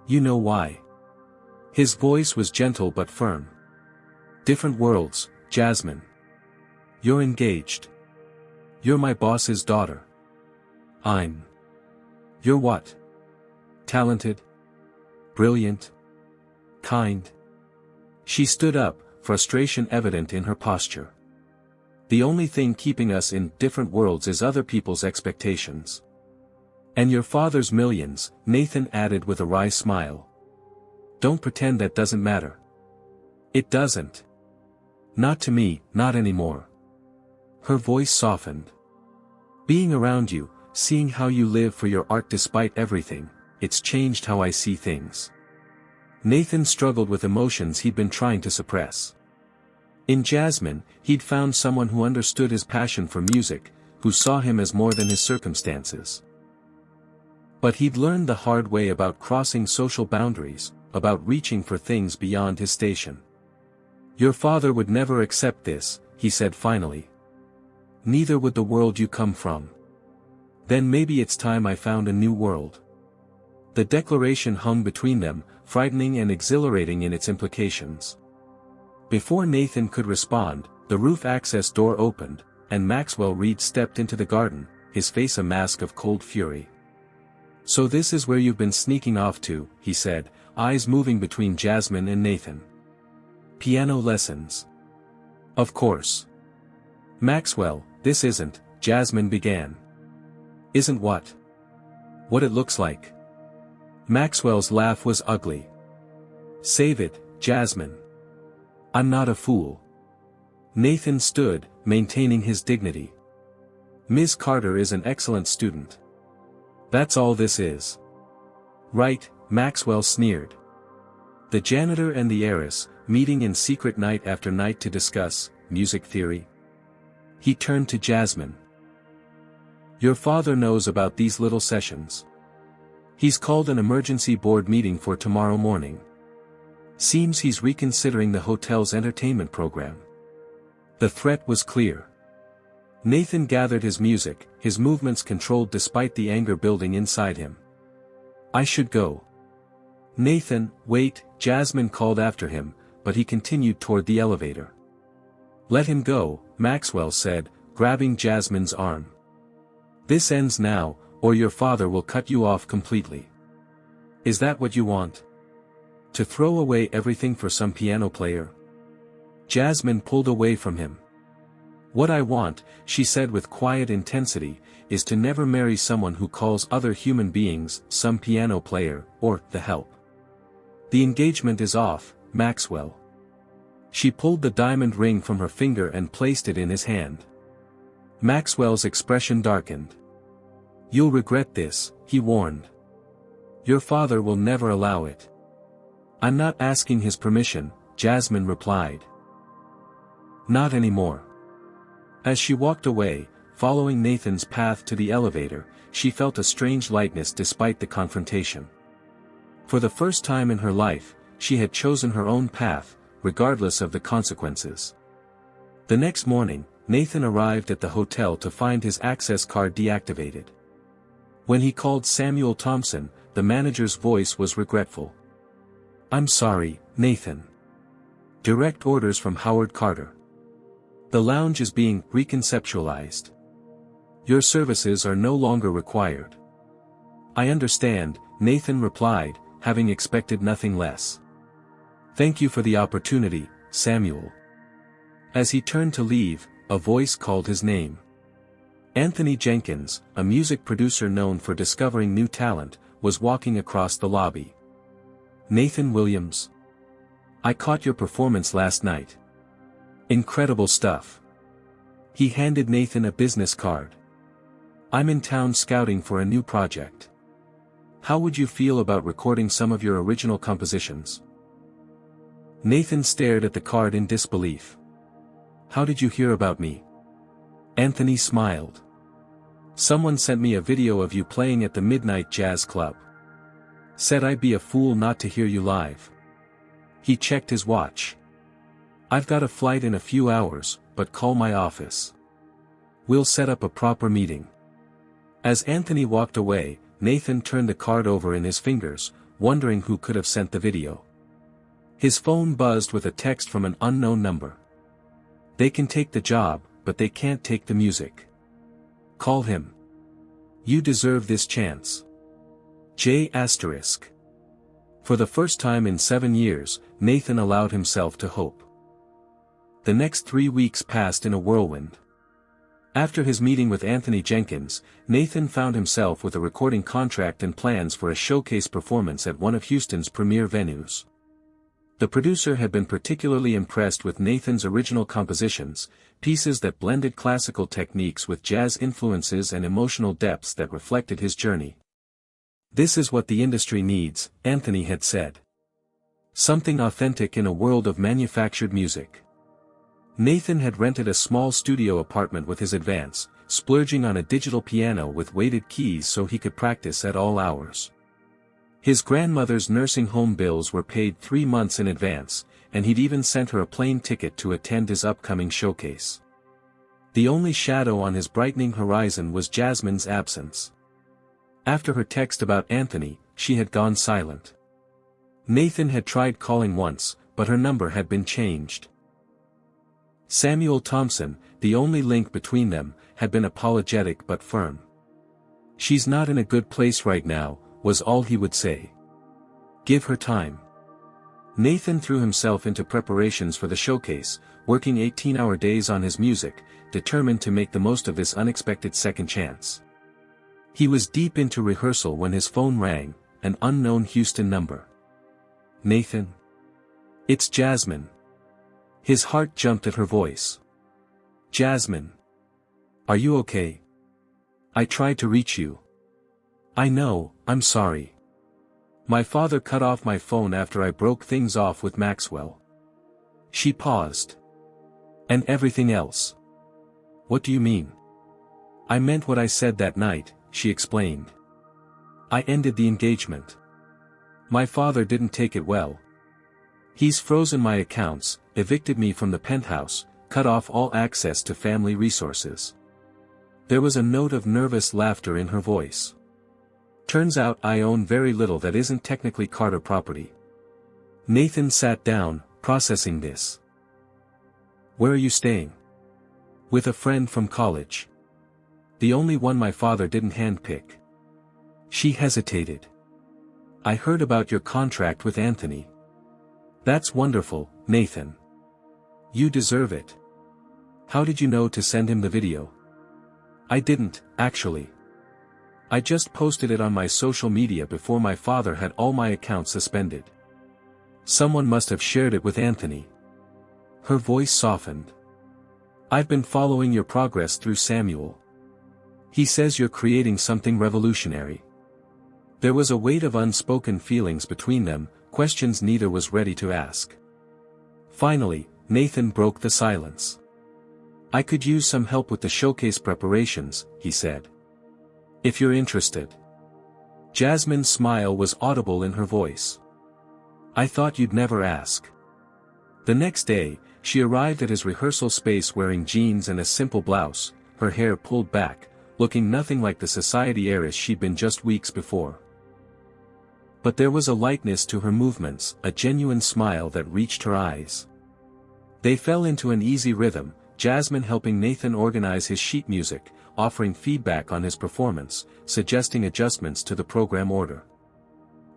"You know why." His voice was gentle but firm. "Different worlds, Jasmine. You're engaged. You're my boss's daughter. I'm. You're what? Talented? Brilliant? Kind?" She stood up, frustration evident in her posture. "The only thing keeping us in different worlds is other people's expectations. And your father's millions," Nathan added with a wry smile. "Don't pretend that doesn't matter." "It doesn't. Not to me, not anymore." Her voice softened. "Being around you, seeing how you live for your art despite everything, it's changed how I see things." Nathan struggled with emotions he'd been trying to suppress. In Jasmine, he'd found someone who understood his passion for music, who saw him as more than his circumstances. But he'd learned the hard way about crossing social boundaries, about reaching for things beyond his station. "Your father would never accept this," he said finally. "Neither would the world you come from. Then maybe it's time I found a new world." The declaration hung between them, frightening and exhilarating in its implications. Before Nathan could respond, the roof access door opened, and Maxwell Reed stepped into the garden, his face a mask of cold fury. "So this is where you've been sneaking off to," he said, eyes moving between Jasmine and Nathan. "Piano lessons." "Of course." "Maxwell, this isn't," Jasmine began. "Isn't what?" "What it looks like." Maxwell's laugh was ugly. "Save it, Jasmine. I'm not a fool." Nathan stood, maintaining his dignity. "Ms. Carter is an excellent student. That's all this is." "Right," Maxwell sneered. "The janitor and the heiress, meeting in secret night after night to discuss music theory?" He turned to Jasmine. "Your father knows about these little sessions. He's called an emergency board meeting for tomorrow morning. Seems he's reconsidering the hotel's entertainment program." The threat was clear. Nathan gathered his music, his movements controlled despite the anger building inside him. "I should go." "Nathan, wait," Jasmine called after him, but he continued toward the elevator. "Let him go," Maxwell said, grabbing Jasmine's arm. "This ends now, or your father will cut you off completely. Is that what you want? To throw away everything for some piano player?" Jasmine pulled away from him. "What I want," she said with quiet intensity, "is to never marry someone who calls other human beings some piano player, or the help. The engagement is off, Maxwell." She pulled the diamond ring from her finger and placed it in his hand. Maxwell's expression darkened. "You'll regret this," he warned. "Your father will never allow it." "I'm not asking his permission," Jasmine replied. "Not anymore." As she walked away, following Nathan's path to the elevator, she felt a strange lightness despite the confrontation. For the first time in her life, she had chosen her own path, regardless of the consequences. The next morning, Nathan arrived at the hotel to find his access card deactivated. When he called Samuel Thompson, the manager's voice was regretful. "I'm sorry, Nathan. Direct orders from Howard Carter. The lounge is being reconceptualized. Your services are no longer required." "I understand," Nathan replied, having expected nothing less. "Thank you for the opportunity, Samuel." As he turned to leave, a voice called his name. Anthony Jenkins, a music producer known for discovering new talent, was walking across the lobby. "Nathan Williams. I caught your performance last night. Incredible stuff." He handed Nathan a business card. "I'm in town scouting for a new project. How would you feel about recording some of your original compositions?" Nathan stared at the card in disbelief. "How did you hear about me?" Anthony smiled. "Someone sent me a video of you playing at the Midnight Jazz Club. Said I'd be a fool not to hear you live." He checked his watch. "I've got a flight in a few hours, but call my office. We'll set up a proper meeting." As Anthony walked away, Nathan turned the card over in his fingers, wondering who could have sent the video. His phone buzzed with a text from an unknown number. "They can take the job, but they can't take the music. Call him. You deserve this chance. J**. For the first time in 7 years, Nathan allowed himself to hope. The next 3 weeks passed in a whirlwind. After his meeting with Anthony Jenkins, Nathan found himself with a recording contract and plans for a showcase performance at one of Houston's premier venues. The producer had been particularly impressed with Nathan's original compositions, pieces that blended classical techniques with jazz influences and emotional depths that reflected his journey. "This is what the industry needs," Anthony had said. "Something authentic in a world of manufactured music." Nathan had rented a small studio apartment with his advance, splurging on a digital piano with weighted keys so he could practice at all hours. His grandmother's nursing home bills were paid 3 months in advance, and he'd even sent her a plane ticket to attend his upcoming showcase. The only shadow on his brightening horizon was Jasmine's absence. After her text about Anthony, she had gone silent. Nathan had tried calling once, but her number had been changed. Samuel Thompson, the only link between them, had been apologetic but firm. "She's not in a good place right now," was all he would say. "Give her time." Nathan threw himself into preparations for the showcase, working 18-hour days on his music, determined to make the most of this unexpected second chance. He was deep into rehearsal when his phone rang, an unknown Houston number. "Nathan? It's Jasmine." His heart jumped at her voice. "Jasmine. Are you okay? I tried to reach you." "I know, I'm sorry. My father cut off my phone after I broke things off with Maxwell." She paused. "And everything else?" "What do you mean?" "I meant what I said that night," she explained. "I ended the engagement. My father didn't take it well. He's frozen my accounts, evicted me from the penthouse, cut off all access to family resources." There was a note of nervous laughter in her voice. "Turns out I own very little that isn't technically Carter property." Nathan sat down, processing this. "Where are you staying?" "With a friend from college. The only one my father didn't handpick." She hesitated. "I heard about your contract with Anthony." "That's wonderful, Nathan. You deserve it. How did you know to send him the video?" "I didn't, actually. I just posted it on my social media before my father had all my accounts suspended. Someone must have shared it with Anthony." Her voice softened. "I've been following your progress through Samuel. He says you're creating something revolutionary." There was a weight of unspoken feelings between them, questions neither was ready to ask. Finally, Nathan broke the silence. "I could use some help with the showcase preparations," he said. "If you're interested." Jasmine's smile was audible in her voice. "I thought you'd never ask." The next day, she arrived at his rehearsal space wearing jeans and a simple blouse, her hair pulled back, looking nothing like the society heiress she'd been just weeks before. But there was a lightness to her movements, a genuine smile that reached her eyes. They fell into an easy rhythm, Jasmine helping Nathan organize his sheet music, offering feedback on his performance, suggesting adjustments to the program order.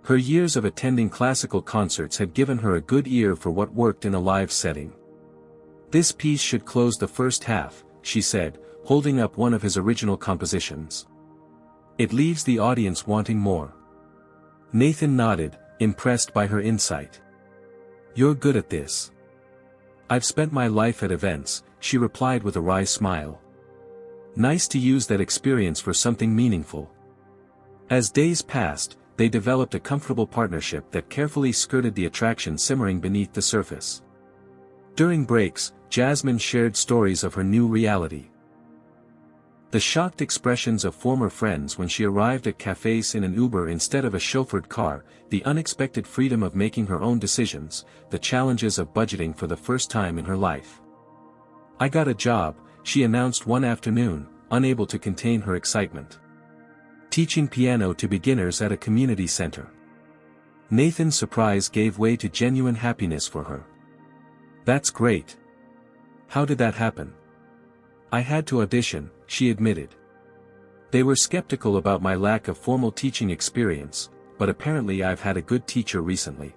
Her years of attending classical concerts had given her a good ear for what worked in a live setting. "This piece should close the first half," she said, holding up one of his original compositions. "It leaves the audience wanting more." Nathan nodded, impressed by her insight. "You're good at this." "I've spent my life at events," she replied with a wry smile. "Nice to use that experience for something meaningful." As days passed, they developed a comfortable partnership that carefully skirted the attraction simmering beneath the surface. During breaks, Jasmine shared stories of her new reality. The shocked expressions of former friends when she arrived at cafes in an Uber instead of a chauffeured car, the unexpected freedom of making her own decisions, the challenges of budgeting for the first time in her life. "I got a job," she announced one afternoon, unable to contain her excitement. "Teaching piano to beginners at a community center." Nathan's surprise gave way to genuine happiness for her. "That's great. How did that happen?" "I had to audition," she admitted. "They were skeptical about my lack of formal teaching experience, but apparently I've had a good teacher recently."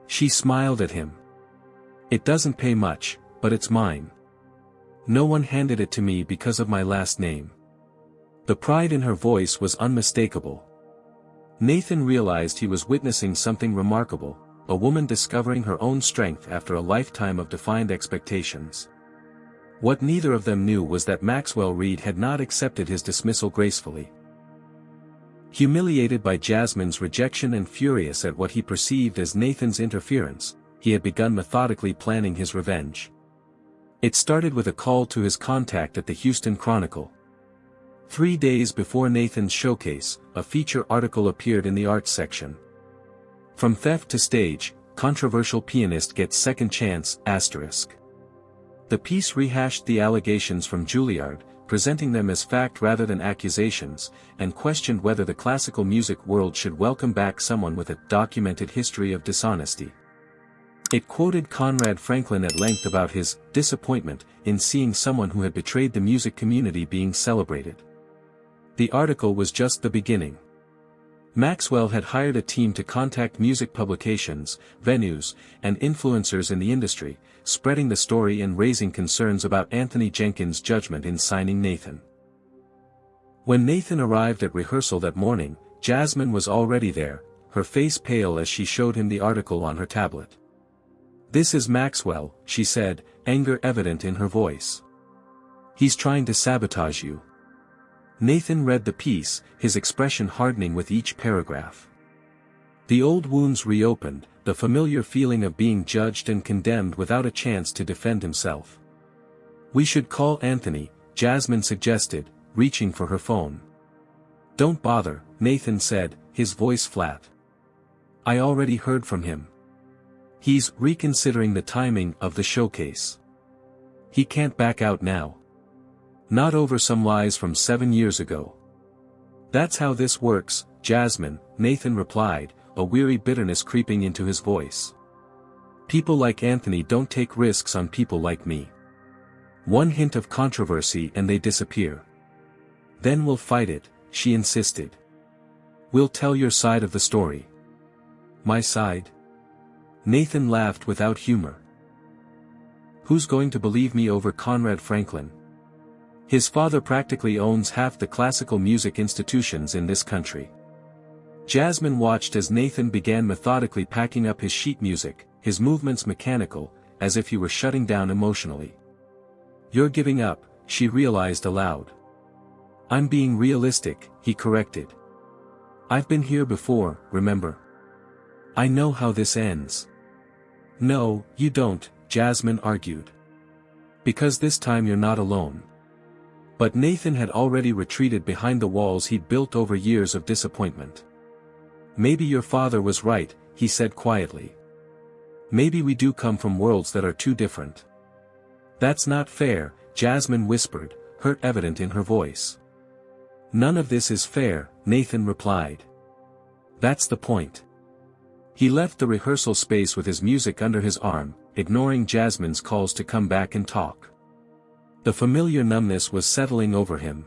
She smiled at him. "It doesn't pay much, but it's mine. No one handed it to me because of my last name." The pride in her voice was unmistakable. Nathan realized he was witnessing something remarkable, a woman discovering her own strength after a lifetime of defined expectations. What neither of them knew was that Maxwell Reed had not accepted his dismissal gracefully. Humiliated by Jasmine's rejection and furious at what he perceived as Nathan's interference, he had begun methodically planning his revenge. It started with a call to his contact at the Houston Chronicle, 3 days before Nathan's showcase, a feature article appeared in the arts section. From theft to stage, controversial pianist gets second chance, asterisk. The piece rehashed the allegations from Juilliard, presenting them as fact rather than accusations, and questioned whether the classical music world should welcome back someone with a documented history of dishonesty. It quoted Conrad Franklin at length about his disappointment in seeing someone who had betrayed the music community being celebrated. The article was just the beginning. Maxwell had hired a team to contact music publications, venues, and influencers in the industry, spreading the story and raising concerns about Anthony Jenkins' judgment in signing Nathan. When Nathan arrived at rehearsal that morning, Jasmine was already there, her face pale as she showed him the article on her tablet. "This is Maxwell," she said, anger evident in her voice. "He's trying to sabotage you." Nathan read the piece, his expression hardening with each paragraph. The old wounds reopened, the familiar feeling of being judged and condemned without a chance to defend himself. "We should call Anthony," Jasmine suggested, reaching for her phone. "Don't bother," Nathan said, his voice flat. "I already heard from him. He's reconsidering the timing of the showcase. He can't back out now. Not over some lies from 7 years ago." "That's how this works, Jasmine," Nathan replied, a weary bitterness creeping into his voice. "People like Anthony don't take risks on people like me. One hint of controversy and they disappear. Then we'll fight it," she insisted. "We'll tell your side of the story." "My side?" Nathan laughed without humor. "Who's going to believe me over Conrad Franklin? His father practically owns half the classical music institutions in this country." Jasmine watched as Nathan began methodically packing up his sheet music, his movements mechanical, as if he were shutting down emotionally. "You're giving up," she realized aloud. "I'm being realistic," he corrected. "I've been here before, remember? I know how this ends." "No, you don't," Jasmine argued. "Because this time you're not alone." But Nathan had already retreated behind the walls he'd built over years of disappointment. "Maybe your father was right," he said quietly. "Maybe we do come from worlds that are too different." "That's not fair," Jasmine whispered, hurt evident in her voice. "None of this is fair," Nathan replied. "That's the point." He left the rehearsal space with his music under his arm, ignoring Jasmine's calls to come back and talk. The familiar numbness was settling over him.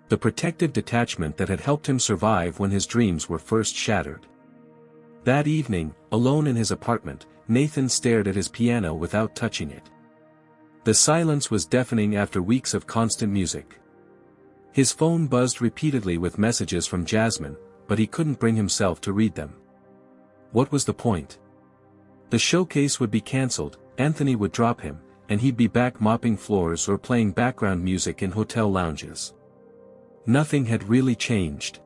The protective detachment that had helped him survive when his dreams were first shattered. That evening, alone in his apartment, Nathan stared at his piano without touching it. The silence was deafening after weeks of constant music. His phone buzzed repeatedly with messages from Jasmine, but he couldn't bring himself to read them. What was the point? The showcase would be cancelled, Anthony would drop him, and he'd be back mopping floors or playing background music in hotel lounges. Nothing had really changed.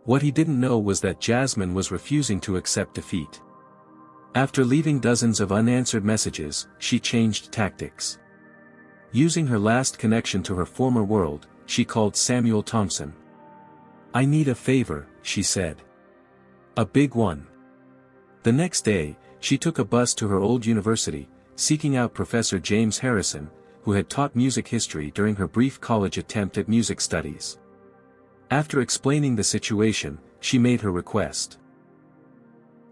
What he didn't know was that Jasmine was refusing to accept defeat. After leaving dozens of unanswered messages, she changed tactics. Using her last connection to her former world, she called Samuel Thompson. "I need a favor," she said. "A big one." The next day, she took a bus to her old university, seeking out Professor James Harrison, who had taught music history during her brief college attempt at music studies. After explaining the situation, she made her request.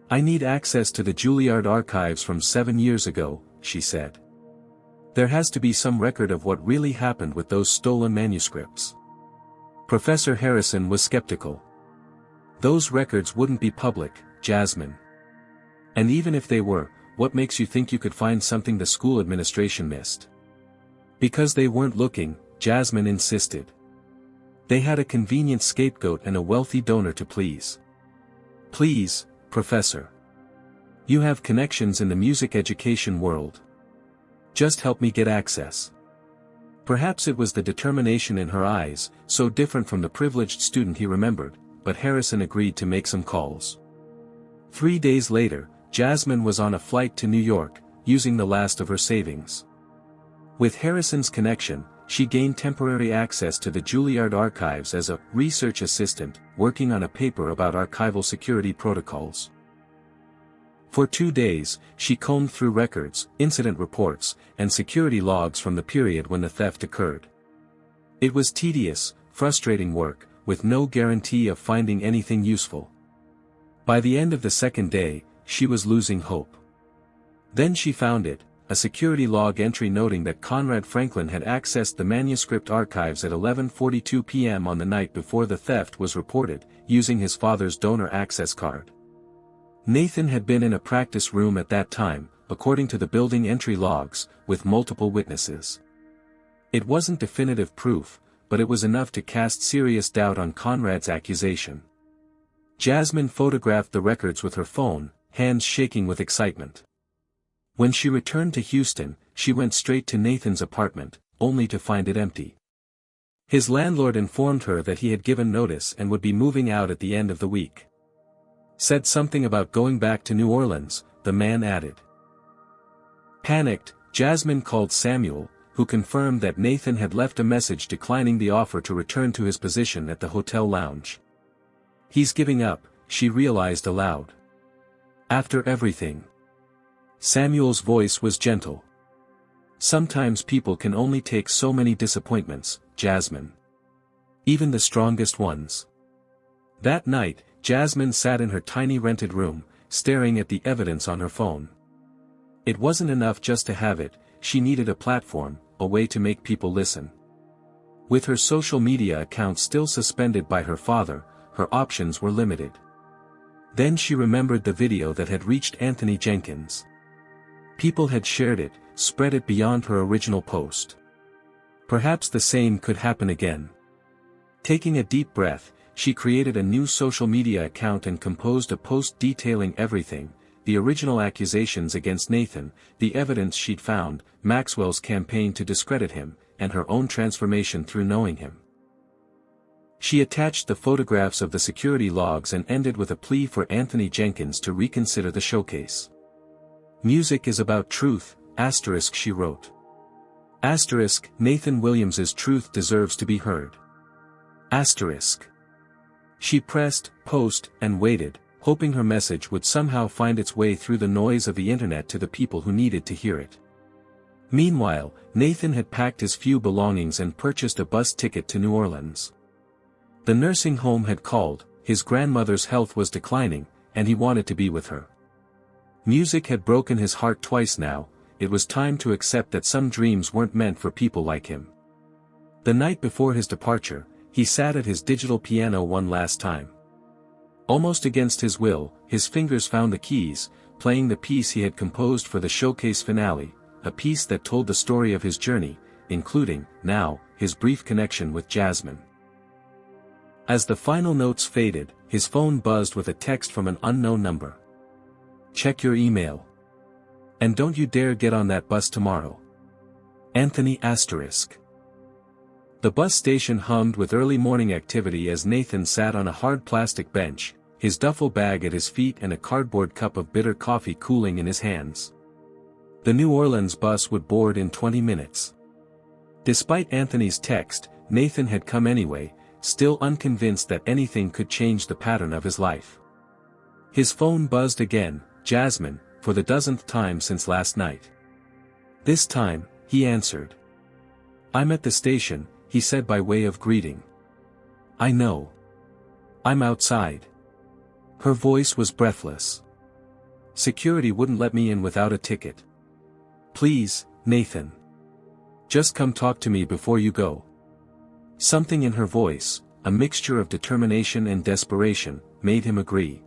"I need access to the Juilliard archives from 7 years ago," she said. "There has to be some record of what really happened with those stolen manuscripts." Professor Harrison was skeptical. "Those records wouldn't be public, Jasmine. And even if they were, what makes you think you could find something the school administration missed?" "Because they weren't looking," Jasmine insisted. "They had a convenient scapegoat and a wealthy donor to please." "Please, Professor. You have connections in the music education world. Just help me get access." Perhaps it was the determination in her eyes, so different from the privileged student he remembered, but Harrison agreed to make some calls. 3 days later, Jasmine was on a flight to New York, using the last of her savings. With Harrison's connection, she gained temporary access to the Juilliard archives as a research assistant, working on a paper about archival security protocols. For 2 days, she combed through records, incident reports, and security logs from the period when the theft occurred. It was tedious, frustrating work, with no guarantee of finding anything useful. By the end of the second day, she was losing hope. Then she found it, a security log entry noting that Conrad Franklin had accessed the manuscript archives at 11:42 p.m. on the night before the theft was reported, using his father's donor access card. Nathan had been in a practice room at that time, according to the building entry logs, with multiple witnesses. It wasn't definitive proof, but it was enough to cast serious doubt on Conrad's accusation. Jasmine photographed the records with her phone, hands shaking with excitement. When she returned to Houston, she went straight to Nathan's apartment, only to find it empty. His landlord informed her that he had given notice and would be moving out at the end of the week. Said something about going back to New Orleans, the man added. Panicked, Jasmine called Samuel, who confirmed that Nathan had left a message declining the offer to return to his position at the hotel lounge. He's giving up, she realized aloud. After everything. Samuel's voice was gentle. Sometimes people can only take so many disappointments, Jasmine. Even the strongest ones. That night, Jasmine sat in her tiny rented room, staring at the evidence on her phone. It wasn't enough just to have it, she needed a platform, a way to make people listen. With her social media account still suspended by her father, her options were limited. Then she remembered the video that had reached Anthony Jenkins. People had shared it, spread it beyond her original post. Perhaps the same could happen again. Taking a deep breath, she created a new social media account and composed a post detailing everything, the original accusations against Nathan, the evidence she'd found, Maxwell's campaign to discredit him, and her own transformation through knowing him. She attached the photographs of the security logs and ended with a plea for Anthony Jenkins to reconsider the showcase. Music is about truth, asterisk she wrote. Asterisk, Nathan Williams's truth deserves to be heard. Asterisk. She pressed, post, and waited, hoping her message would somehow find its way through the noise of the internet to the people who needed to hear it. Meanwhile, Nathan had packed his few belongings and purchased a bus ticket to New Orleans. The nursing home had called, his grandmother's health was declining, and he wanted to be with her. Music had broken his heart twice now, it was time to accept that some dreams weren't meant for people like him. The night before his departure, he sat at his digital piano one last time. Almost against his will, his fingers found the keys, playing the piece he had composed for the showcase finale, a piece that told the story of his journey, including, now, his brief connection with Jasmine. As the final notes faded, his phone buzzed with a text from an unknown number. Check your email. And don't you dare get on that bus tomorrow. Anthony asterisk. The bus station hummed with early morning activity as Nathan sat on a hard plastic bench, his duffel bag at his feet and a cardboard cup of bitter coffee cooling in his hands. The New Orleans bus would board in 20 minutes. Despite Anthony's text, Nathan had come anyway, still unconvinced that anything could change the pattern of his life. His phone buzzed again, Jasmine, for the dozenth time since last night. This time, he answered. I'm at the station, he said by way of greeting. I know. I'm outside. Her voice was breathless. Security wouldn't let me in without a ticket. Please, Nathan. Just come talk to me before you go. Something in her voice, a mixture of determination and desperation, made him agree.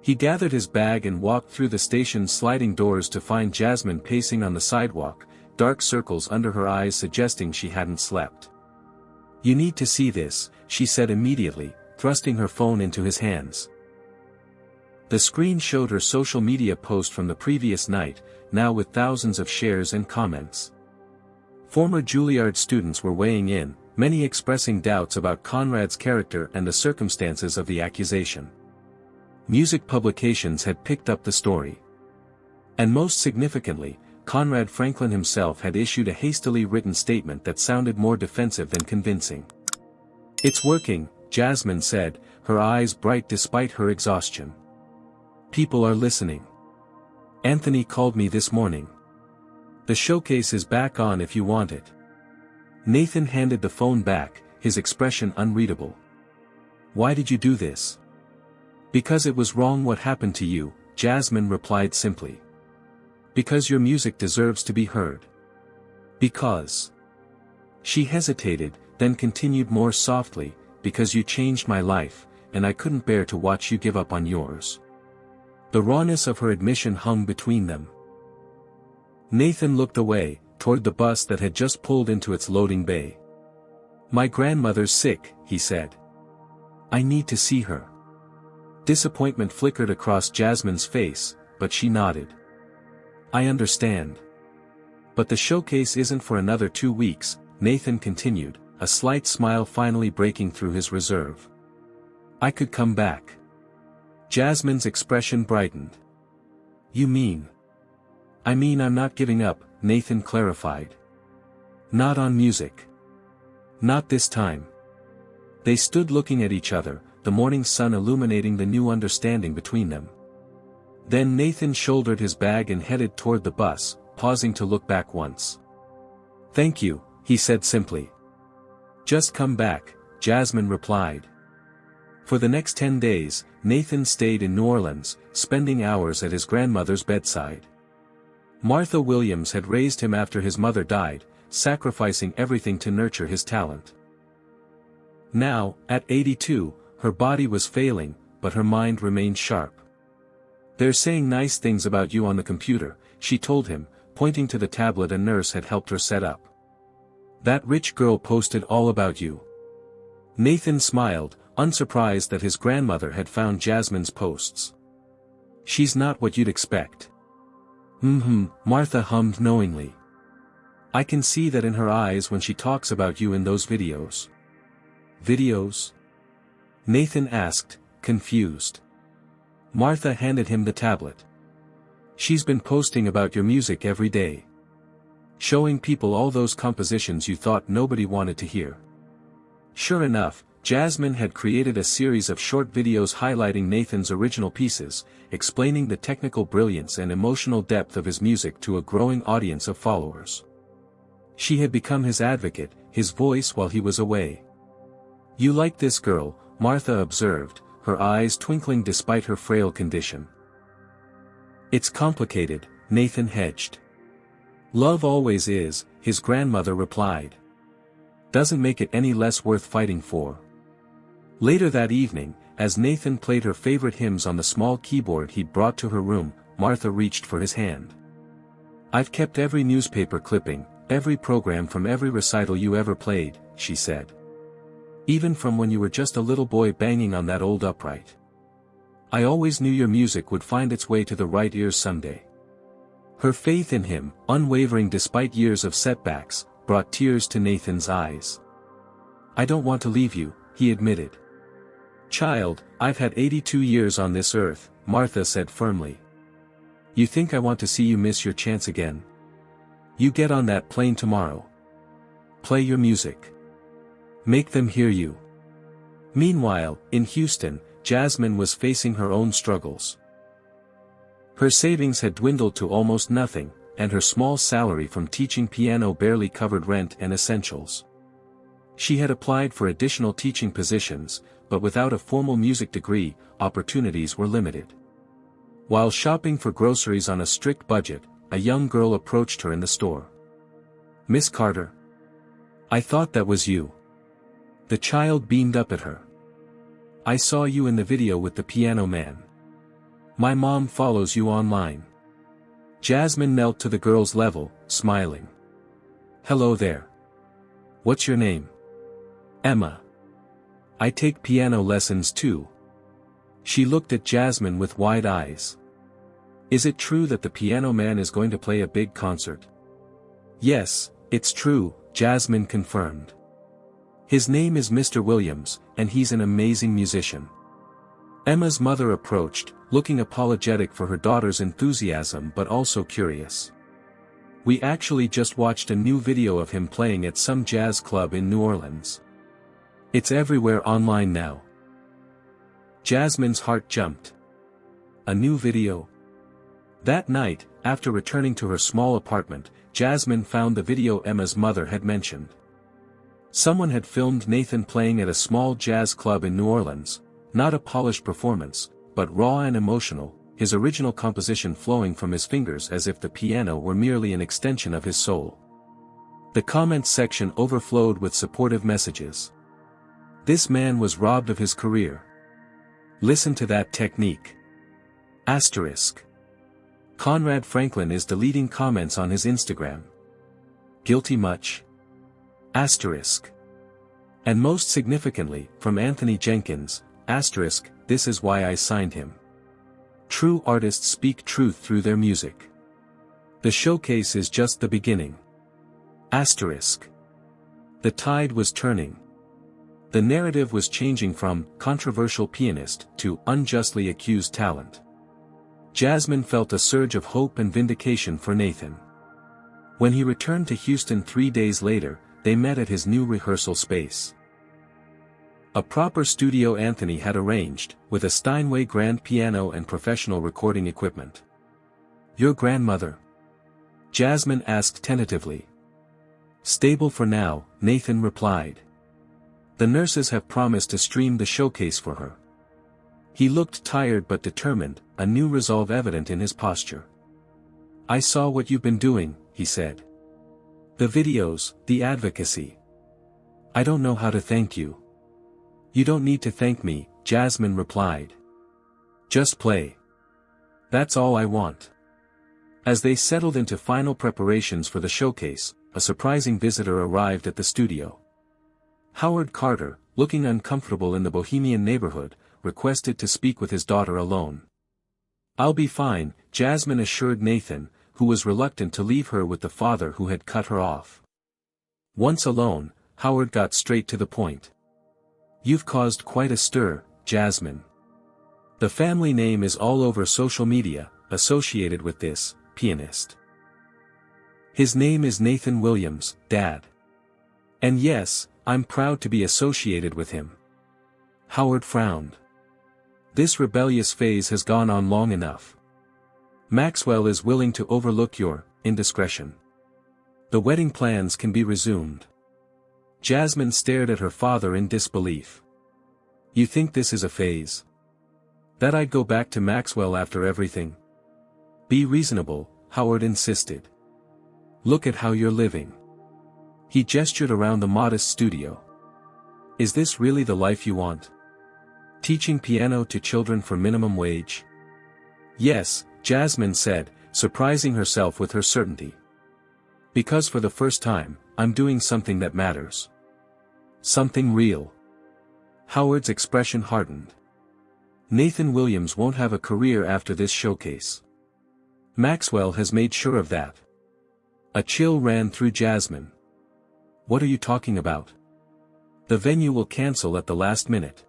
He gathered his bag and walked through the station's sliding doors to find Jasmine pacing on the sidewalk, dark circles under her eyes suggesting she hadn't slept. You need to see this, she said immediately, thrusting her phone into his hands. The screen showed her social media post from the previous night, now with thousands of shares and comments. Former Juilliard students were weighing in, many expressing doubts about Conrad's character and the circumstances of the accusation. Music publications had picked up the story. And most significantly, Conrad Franklin himself had issued a hastily written statement that sounded more defensive than convincing. "It's working," Jasmine said, her eyes bright despite her exhaustion. "People are listening. Anthony called me this morning. The showcase is back on if you want it." Nathan handed the phone back, his expression unreadable. "Why did you do this?" "Because it was wrong what happened to you," Jasmine replied simply. "Because your music deserves to be heard. Because." She hesitated, then continued more softly, "Because you changed my life, and I couldn't bear to watch you give up on yours." The rawness of her admission hung between them. Nathan looked away, toward the bus that had just pulled into its loading bay. "My grandmother's sick," he said. "I need to see her." Disappointment flickered across Jasmine's face, but she nodded. "I understand. But the showcase isn't for another 2 weeks," Nathan continued, a slight smile finally breaking through his reserve. "I could come back." Jasmine's expression brightened. "You mean?" "I mean I'm not giving up," Nathan clarified. "Not on music. Not this time." They stood looking at each other, the morning sun illuminating the new understanding between them. Then Nathan shouldered his bag and headed toward the bus, pausing to look back once. "Thank you," he said simply. "Just come back," Jasmine replied. For the next 10 days, Nathan stayed in New Orleans, spending hours at his grandmother's bedside. Martha Williams had raised him after his mother died, sacrificing everything to nurture his talent. Now, at 82, her body was failing, but her mind remained sharp. "They're saying nice things about you on the computer," she told him, pointing to the tablet a nurse had helped her set up. "That rich girl posted all about you." Nathan smiled, unsurprised that his grandmother had found Jasmine's posts. "She's not what you'd expect." Martha hummed knowingly. "I can see that in her eyes when she talks about you in those videos." "Videos?" Nathan asked, confused. Martha handed him the tablet. "She's been posting about your music every day. Showing people all those compositions you thought nobody wanted to hear." Sure enough, Jasmine had created a series of short videos highlighting Nathan's original pieces, explaining the technical brilliance and emotional depth of his music to a growing audience of followers. She had become his advocate, his voice while he was away. "You like this girl," Martha observed, her eyes twinkling despite her frail condition. "It's complicated," Nathan hedged. "Love always is," his grandmother replied. "Doesn't make it any less worth fighting for." Later that evening, as Nathan played her favorite hymns on the small keyboard he'd brought to her room, Martha reached for his hand. "I've kept every newspaper clipping, every program from every recital you ever played," she said. "Even from when you were just a little boy banging on that old upright. I always knew your music would find its way to the right ears someday." Her faith in him, unwavering despite years of setbacks, brought tears to Nathan's eyes. "I don't want to leave you," he admitted. "Child, I've had 82 years on this earth," Martha said firmly. "You think I want to see you miss your chance again? You get on that plane tomorrow. Play your music. Make them hear you." Meanwhile, in Houston, Jasmine was facing her own struggles. Her savings had dwindled to almost nothing, and her small salary from teaching piano barely covered rent and essentials. She had applied for additional teaching positions, but without a formal music degree, opportunities were limited. While shopping for groceries on a strict budget, a young girl approached her in the store. "Miss Carter? I thought that was you." The child beamed up at her. "I saw you in the video with the piano man. My mom follows you online." Jasmine knelt to the girl's level, smiling. "Hello there. What's your name?" "Emma. I take piano lessons too." She looked at Jasmine with wide eyes. "Is it true that the piano man is going to play a big concert?" "Yes, it's true," Jasmine confirmed. "His name is Mr. Williams, and he's an amazing musician." Emma's mother approached, looking apologetic for her daughter's enthusiasm but also curious. We actually just watched a new video of him playing at some jazz club in New Orleans. It's everywhere online now." Jasmine's heart jumped. A new video? That night, after returning to her small apartment, Jasmine found the video Emma's mother had mentioned. Someone had filmed Nathan playing at a small jazz club in New Orleans, not a polished performance, but raw and emotional, his original composition flowing from his fingers as if the piano were merely an extension of his soul. The comments section overflowed with supportive messages. This man was robbed of his career. Listen to that technique. Asterisk. Conrad Franklin is deleting comments on his Instagram. Guilty much? Asterisk. And most significantly, from Anthony Jenkins, asterisk, this is why I signed him. True artists speak truth through their music. The showcase is just the beginning. Asterisk. The tide was turning. The narrative was changing from controversial pianist to unjustly accused talent. Jasmine felt a surge of hope and vindication for Nathan. When he returned to Houston 3 days later, they met at his new rehearsal space. A proper studio Anthony had arranged, with a Steinway grand piano and professional recording equipment. "Your grandmother?" Jasmine asked tentatively. "Stable for now," Nathan replied. "The nurses have promised to stream the showcase for her." He looked tired but determined, a new resolve evident in his posture. "I saw what you've been doing," he said. "The videos, the advocacy. I don't know how to thank you." "You don't need to thank me," Jasmine replied. "Just play. That's all I want." As they settled into final preparations for the showcase, a surprising visitor arrived at the studio. Howard Carter, looking uncomfortable in the bohemian neighborhood, requested to speak with his daughter alone. "I'll be fine," Jasmine assured Nathan, who was reluctant to leave her with the father who had cut her off. Once alone, Howard got straight to the point. "You've caused quite a stir, Jasmine. The family name is all over social media, associated with this pianist. His name is Nathan Williams, Dad. And yes, I'm proud to be associated with him." Howard frowned. "This rebellious phase has gone on long enough. Maxwell is willing to overlook your indiscretion. The wedding plans can be resumed." Jasmine stared at her father in disbelief. "You think this is a phase? That I'd go back to Maxwell after everything?" "Be reasonable," Howard insisted. "Look at how you're living." He gestured around the modest studio. "Is this really the life you want? Teaching piano to children for minimum wage?" "Yes," Jasmine said, surprising herself with her certainty. "Because for the first time, I'm doing something that matters. Something real." Howard's expression hardened. "Nathan Williams won't have a career after this showcase. Maxwell has made sure of that." A chill ran through Jasmine. "What are you talking about?" "The venue will cancel at the last minute.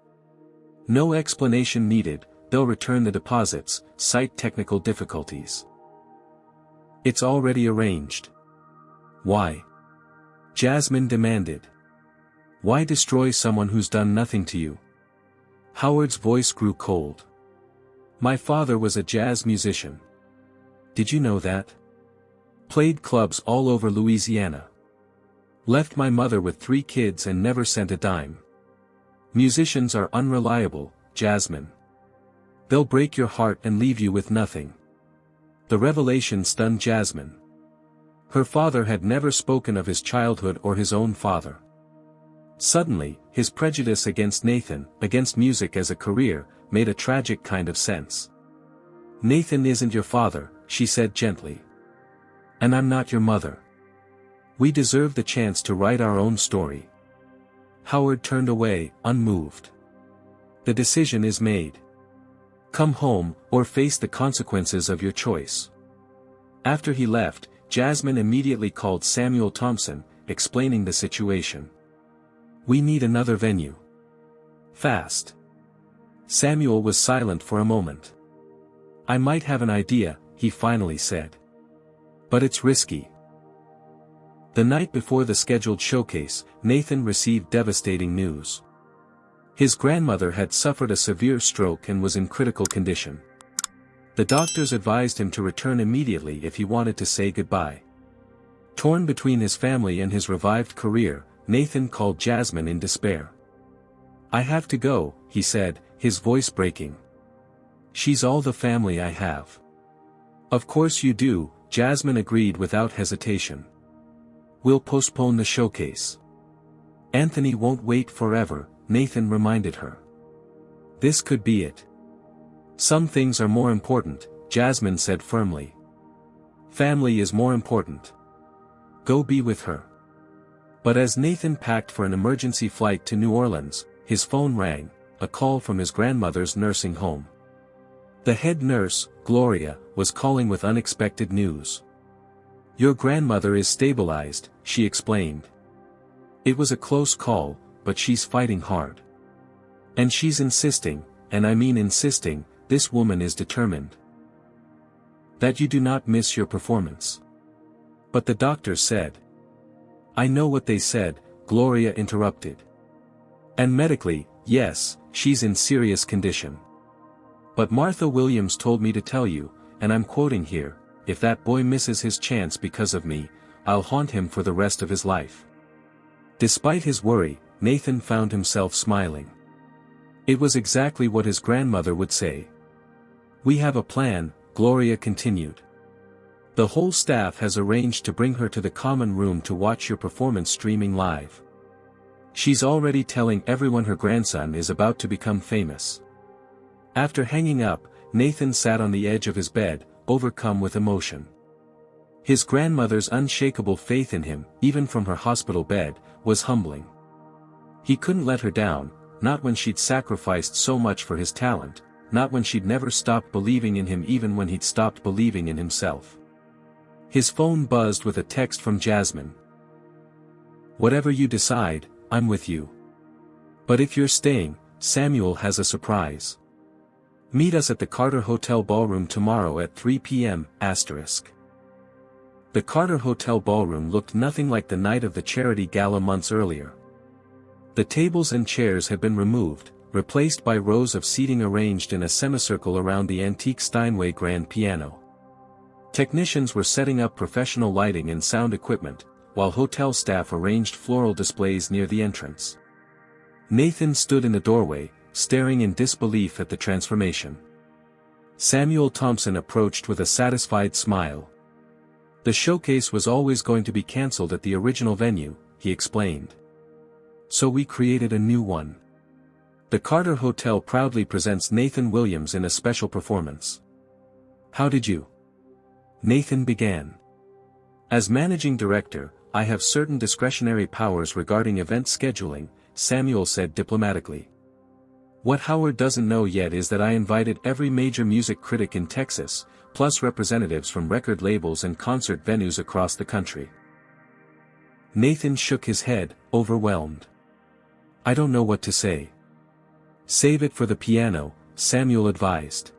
No explanation needed, they'll return the deposits, cite technical difficulties." "It's already arranged." "Why?" Jasmine demanded. "Why destroy someone who's done nothing to you?" Howard's voice grew cold. "My father was a jazz musician. Did you know that? Played clubs all over Louisiana. Left my mother with 3 kids and never sent a dime. Musicians are unreliable, Jasmine. They'll break your heart and leave you with nothing." The revelation stunned Jasmine. Her father had never spoken of his childhood or his own father. Suddenly, his prejudice against Nathan, against music as a career, made a tragic kind of sense. "Nathan isn't your father," she said gently. "And I'm not your mother. We deserve the chance to write our own story." Howard turned away, unmoved. "The decision is made. Come home, or face the consequences of your choice." After he left, Jasmine immediately called Samuel Thompson, explaining the situation. "We need another venue. Fast." Samuel was silent for a moment. "I might have an idea," he finally said. "But it's risky." The night before the scheduled showcase, Nathan received devastating news. His grandmother had suffered a severe stroke and was in critical condition. The doctors advised him to return immediately if he wanted to say goodbye. Torn between his family and his revived career, Nathan called Jasmine in despair. "I have to go," he said, his voice breaking. "She's all the family I have." "Of course you do," Jasmine agreed without hesitation. "We'll postpone the showcase." "Anthony won't wait forever," Nathan reminded her. "This could be it." "Some things are more important," Jasmine said firmly. "Family is more important. Go be with her." But as Nathan packed for an emergency flight to New Orleans, his phone rang, a call from his grandmother's nursing home. The head nurse, Gloria, was calling with unexpected news. "Your grandmother is stabilized," she explained. "It was a close call, but she's fighting hard. And she's insisting, and I mean insisting, this woman is determined that you do not miss your performance." "But the doctor said." "I know what they said," Gloria interrupted. "And medically, yes, she's in serious condition. But Martha Williams told me to tell you, and I'm quoting here, if that boy misses his chance because of me, I'll haunt him for the rest of his life." Despite his worry, Nathan found himself smiling. It was exactly what his grandmother would say. "We have a plan," Gloria continued. "The whole staff has arranged to bring her to the common room to watch your performance streaming live. She's already telling everyone her grandson is about to become famous." After hanging up, Nathan sat on the edge of his bed, overcome with emotion. His grandmother's unshakable faith in him, even from her hospital bed, was humbling. He couldn't let her down, not when she'd sacrificed so much for his talent, not when she'd never stopped believing in him even when he'd stopped believing in himself. His phone buzzed with a text from Jasmine. "Whatever you decide, I'm with you. But if you're staying, Samuel has a surprise. Meet us at the Carter Hotel Ballroom tomorrow at 3 p.m. The Carter Hotel Ballroom looked nothing like the night of the charity gala months earlier. The tables and chairs had been removed, replaced by rows of seating arranged in a semicircle around the antique Steinway grand piano. Technicians were setting up professional lighting and sound equipment, while hotel staff arranged floral displays near the entrance. Nathan stood in the doorway, staring in disbelief at the transformation. Samuel Thompson approached with a satisfied smile. "The showcase was always going to be cancelled at the original venue," he explained. "So we created a new one. The Carter Hotel proudly presents Nathan Williams in a special performance." "How did you?" Nathan began. "As managing director, I have certain discretionary powers regarding event scheduling," Samuel said diplomatically. "What Howard doesn't know yet is that I invited every major music critic in Texas, plus representatives from record labels and concert venues across the country." Nathan shook his head, overwhelmed. "I don't know what to say." "Save it for the piano," Samuel advised.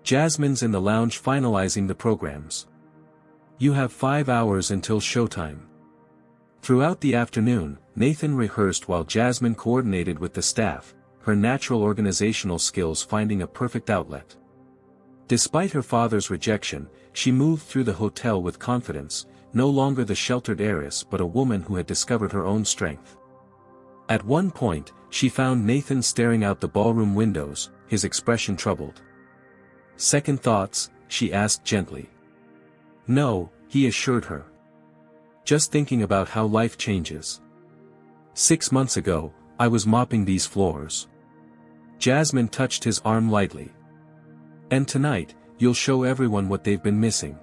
"Jasmine's in the lounge finalizing the programs. You have 5 hours until showtime." Throughout the afternoon, Nathan rehearsed while Jasmine coordinated with the staff, her natural organizational skills finding a perfect outlet. Despite her father's rejection, she moved through the hotel with confidence, no longer the sheltered heiress but a woman who had discovered her own strength. At one point, she found Nathan staring out the ballroom windows, his expression troubled. "Second thoughts?" she asked gently. "No," he assured her. "Just thinking about how life changes. 6 months ago, I was mopping these floors." Jasmine touched his arm lightly. "And tonight, you'll show everyone what they've been missing."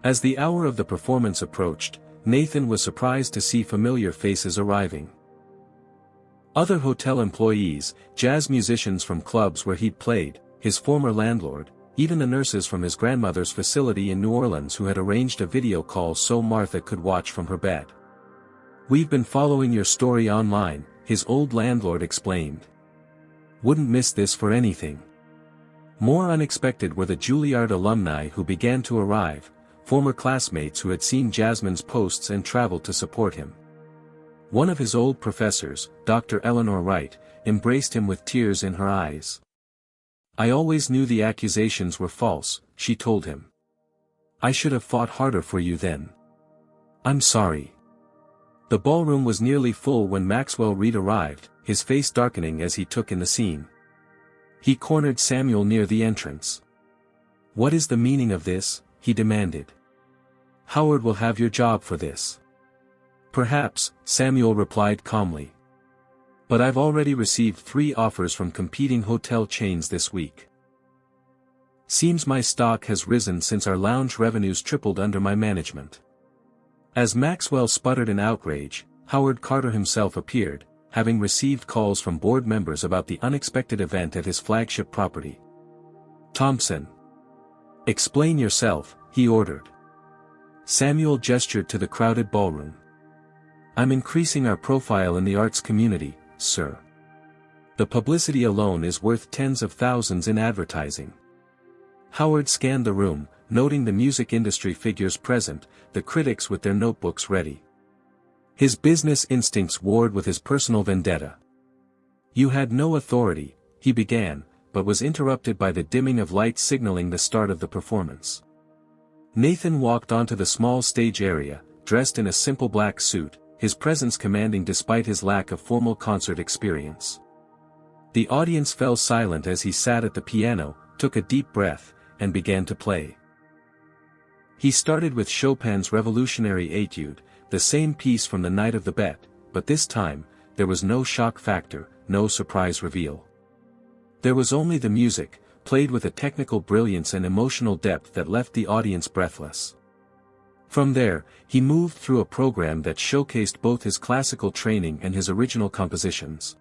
As the hour of the performance approached, Nathan was surprised to see familiar faces arriving. Other hotel employees, jazz musicians from clubs where he'd played, his former landlord, even the nurses from his grandmother's facility in New Orleans who had arranged a video call so Martha could watch from her bed. "We've been following your story online," his old landlord explained. "Wouldn't miss this for anything." More unexpected were the Juilliard alumni who began to arrive, former classmates who had seen Jasmine's posts and traveled to support him. One of his old professors, Dr. Eleanor Wright, embraced him with tears in her eyes. "I always knew the accusations were false," she told him. "I should have fought harder for you then. I'm sorry." The ballroom was nearly full when Maxwell Reed arrived, his face darkening as he took in the scene. He cornered Samuel near the entrance. "What is the meaning of this?" he demanded. "Howard will have your job for this." "Perhaps," Samuel replied calmly. "But I've already received 3 offers from competing hotel chains this week. Seems my stock has risen since our lounge revenues tripled under my management." As Maxwell sputtered in outrage, Howard Carter himself appeared, having received calls from board members about the unexpected event at his flagship property. "Thompson. Explain yourself," he ordered. Samuel gestured to the crowded ballroom. "I'm increasing our profile in the arts community, sir. The publicity alone is worth tens of thousands in advertising." Howard scanned the room, noting the music industry figures present, the critics with their notebooks ready. His business instincts warred with his personal vendetta. "You had no authority," he began, but was interrupted by the dimming of lights signaling the start of the performance. Nathan walked onto the small stage area, dressed in a simple black suit, his presence commanding despite his lack of formal concert experience. The audience fell silent as he sat at the piano, took a deep breath, and began to play. He started with Chopin's Revolutionary Etude, the same piece from the night of the bet, but this time, there was no shock factor, no surprise reveal. There was only the music, played with a technical brilliance and emotional depth that left the audience breathless. From there, he moved through a program that showcased both his classical training and his original compositions.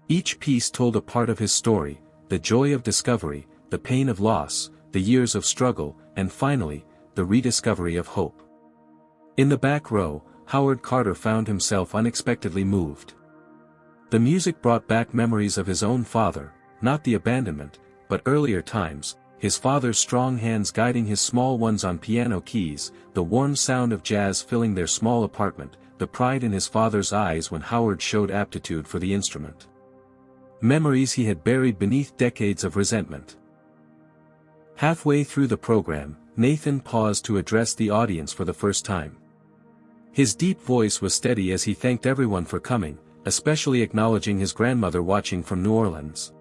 Each piece told a part of his story, the joy of discovery, the pain of loss, the years of struggle, and finally, the rediscovery of hope. In the back row, Howard Carter found himself unexpectedly moved. The music brought back memories of his own father, not the abandonment, but earlier times, his father's strong hands guiding his small ones on piano keys, the warm sound of jazz filling their small apartment, the pride in his father's eyes when Howard showed aptitude for the instrument. Memories he had buried beneath decades of resentment. Halfway through the program, Nathan paused to address the audience for the first time. His deep voice was steady as he thanked everyone for coming, especially acknowledging his grandmother watching from New Orleans.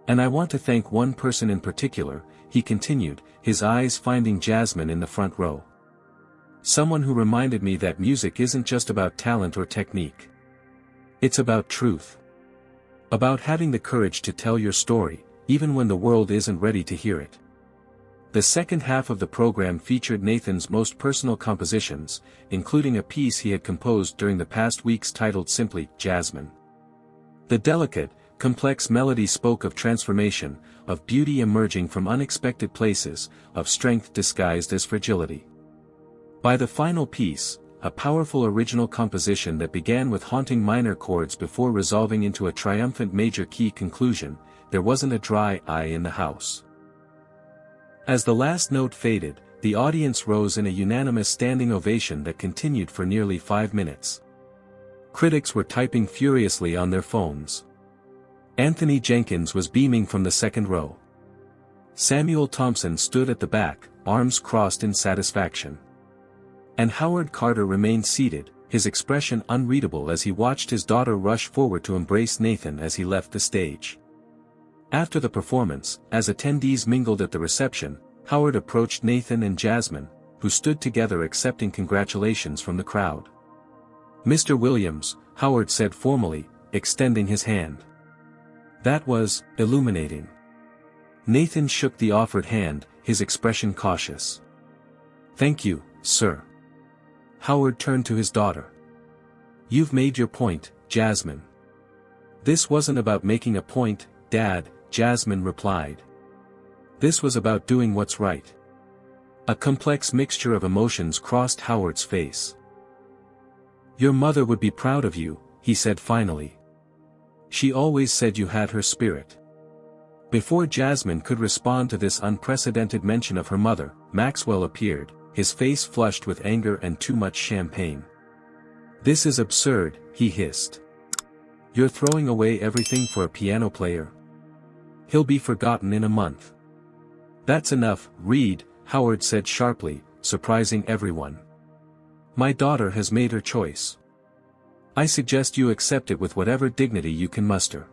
"And I want to thank one person in particular," he continued, his eyes finding Jasmine in the front row. "Someone who reminded me that music isn't just about talent or technique. It's about truth. About having the courage to tell your story, even when the world isn't ready to hear it." The second half of the program featured Nathan's most personal compositions, including a piece he had composed during the past weeks titled simply, Jasmine. The delicate, complex melody spoke of transformation, of beauty emerging from unexpected places, of strength disguised as fragility. By the final piece, a powerful original composition that began with haunting minor chords before resolving into a triumphant major key conclusion, there wasn't a dry eye in the house. As the last note faded, the audience rose in a unanimous standing ovation that continued for nearly 5 minutes. Critics were typing furiously on their phones. Anthony Jenkins was beaming from the second row. Samuel Thompson stood at the back, arms crossed in satisfaction. And Howard Carter remained seated, his expression unreadable as he watched his daughter rush forward to embrace Nathan as he left the stage. After the performance, as attendees mingled at the reception, Howard approached Nathan and Jasmine, who stood together accepting congratulations from the crowd. "Mr. Williams," Howard said formally, extending his hand. That was illuminating. Nathan shook the offered hand, his expression cautious. "Thank you, sir." Howard turned to his daughter. "You've made your point, Jasmine." "This wasn't about making a point, Dad," Jasmine replied. "This was about doing what's right." A complex mixture of emotions crossed Howard's face. "Your mother would be proud of you," he said finally. "She always said you had her spirit." Before Jasmine could respond to this unprecedented mention of her mother, Maxwell appeared, his face flushed with anger and too much champagne. "This is absurd," he hissed. "You're throwing away everything for a piano player? He'll be forgotten in a month." "That's enough, Reed," Howard said sharply, surprising everyone. "My daughter has made her choice. I suggest you accept it with whatever dignity you can muster."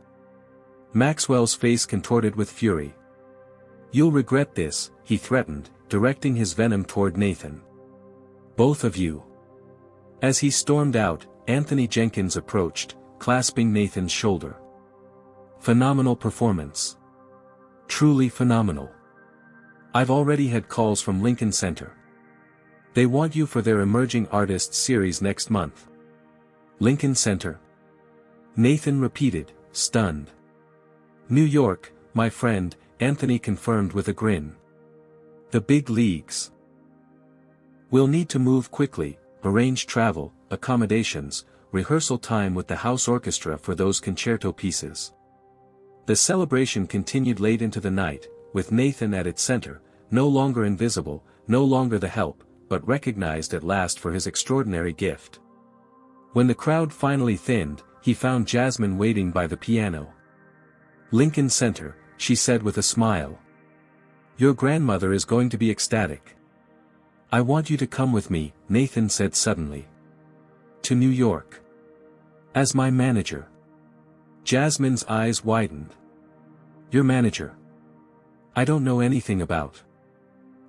Maxwell's face contorted with fury. "You'll regret this," he threatened, directing his venom toward Nathan. "Both of you." As he stormed out, Anthony Jenkins approached, clasping Nathan's shoulder. "Phenomenal performance. Truly phenomenal. I've already had calls from Lincoln Center. They want you for their Emerging Artists series next month." "Lincoln Center?" Nathan repeated, stunned. "New York, my friend," Anthony confirmed with a grin. "The big leagues. We'll need to move quickly, arrange travel, accommodations, rehearsal time with the house orchestra for those concerto pieces." The celebration continued late into the night, with Nathan at its center, no longer invisible, no longer the help, but recognized at last for his extraordinary gift. When the crowd finally thinned, he found Jasmine waiting by the piano. "Lincoln Center," she said with a smile. "Your grandmother is going to be ecstatic." "I want you to come with me," Nathan said suddenly. "To New York. As my manager." Jasmine's eyes widened. "Your manager? I don't know anything about."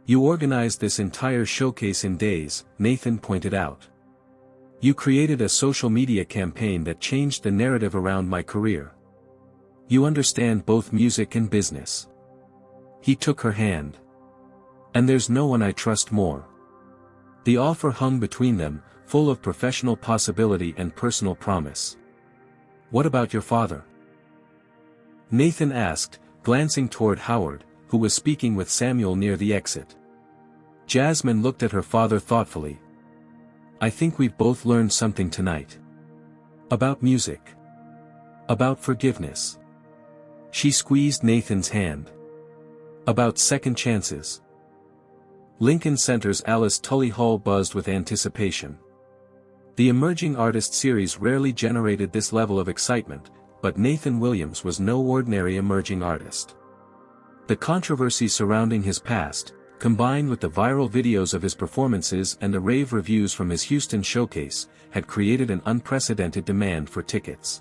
"You organized this entire showcase in days," Nathan pointed out. "You created a social media campaign that changed the narrative around my career. You understand both music and business." He took her hand. "And there's no one I trust more." The offer hung between them, full of professional possibility and personal promise. "What about your father?" Nathan asked, glancing toward Howard, who was speaking with Samuel near the exit. Jasmine looked at her father thoughtfully. "I think we've both learned something tonight. About music. About forgiveness." She squeezed Nathan's hand. "About second chances." Lincoln Center's Alice Tully Hall buzzed with anticipation. The Emerging Artist series rarely generated this level of excitement, but Nathan Williams was no ordinary emerging artist. The controversy surrounding his past, combined with the viral videos of his performances and the rave reviews from his Houston showcase, had created an unprecedented demand for tickets.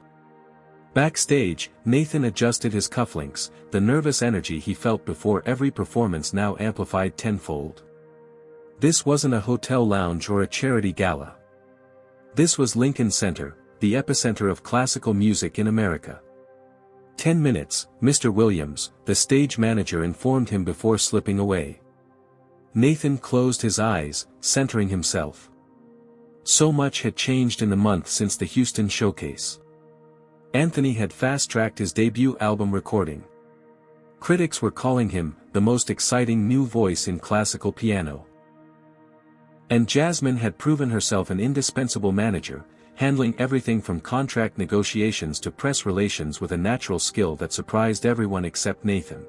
Backstage, Nathan adjusted his cufflinks, the nervous energy he felt before every performance now amplified tenfold. This wasn't a hotel lounge or a charity gala. This was Lincoln Center, the epicenter of classical music in America. 10 minutes, Mr. Williams, the stage manager informed him before slipping away. Nathan closed his eyes, centering himself. So much had changed in the month since the Houston showcase. Anthony had fast-tracked his debut album recording. Critics were calling him the most exciting new voice in classical piano. And Jasmine had proven herself an indispensable manager, handling everything from contract negotiations to press relations with a natural skill that surprised everyone except Nathan.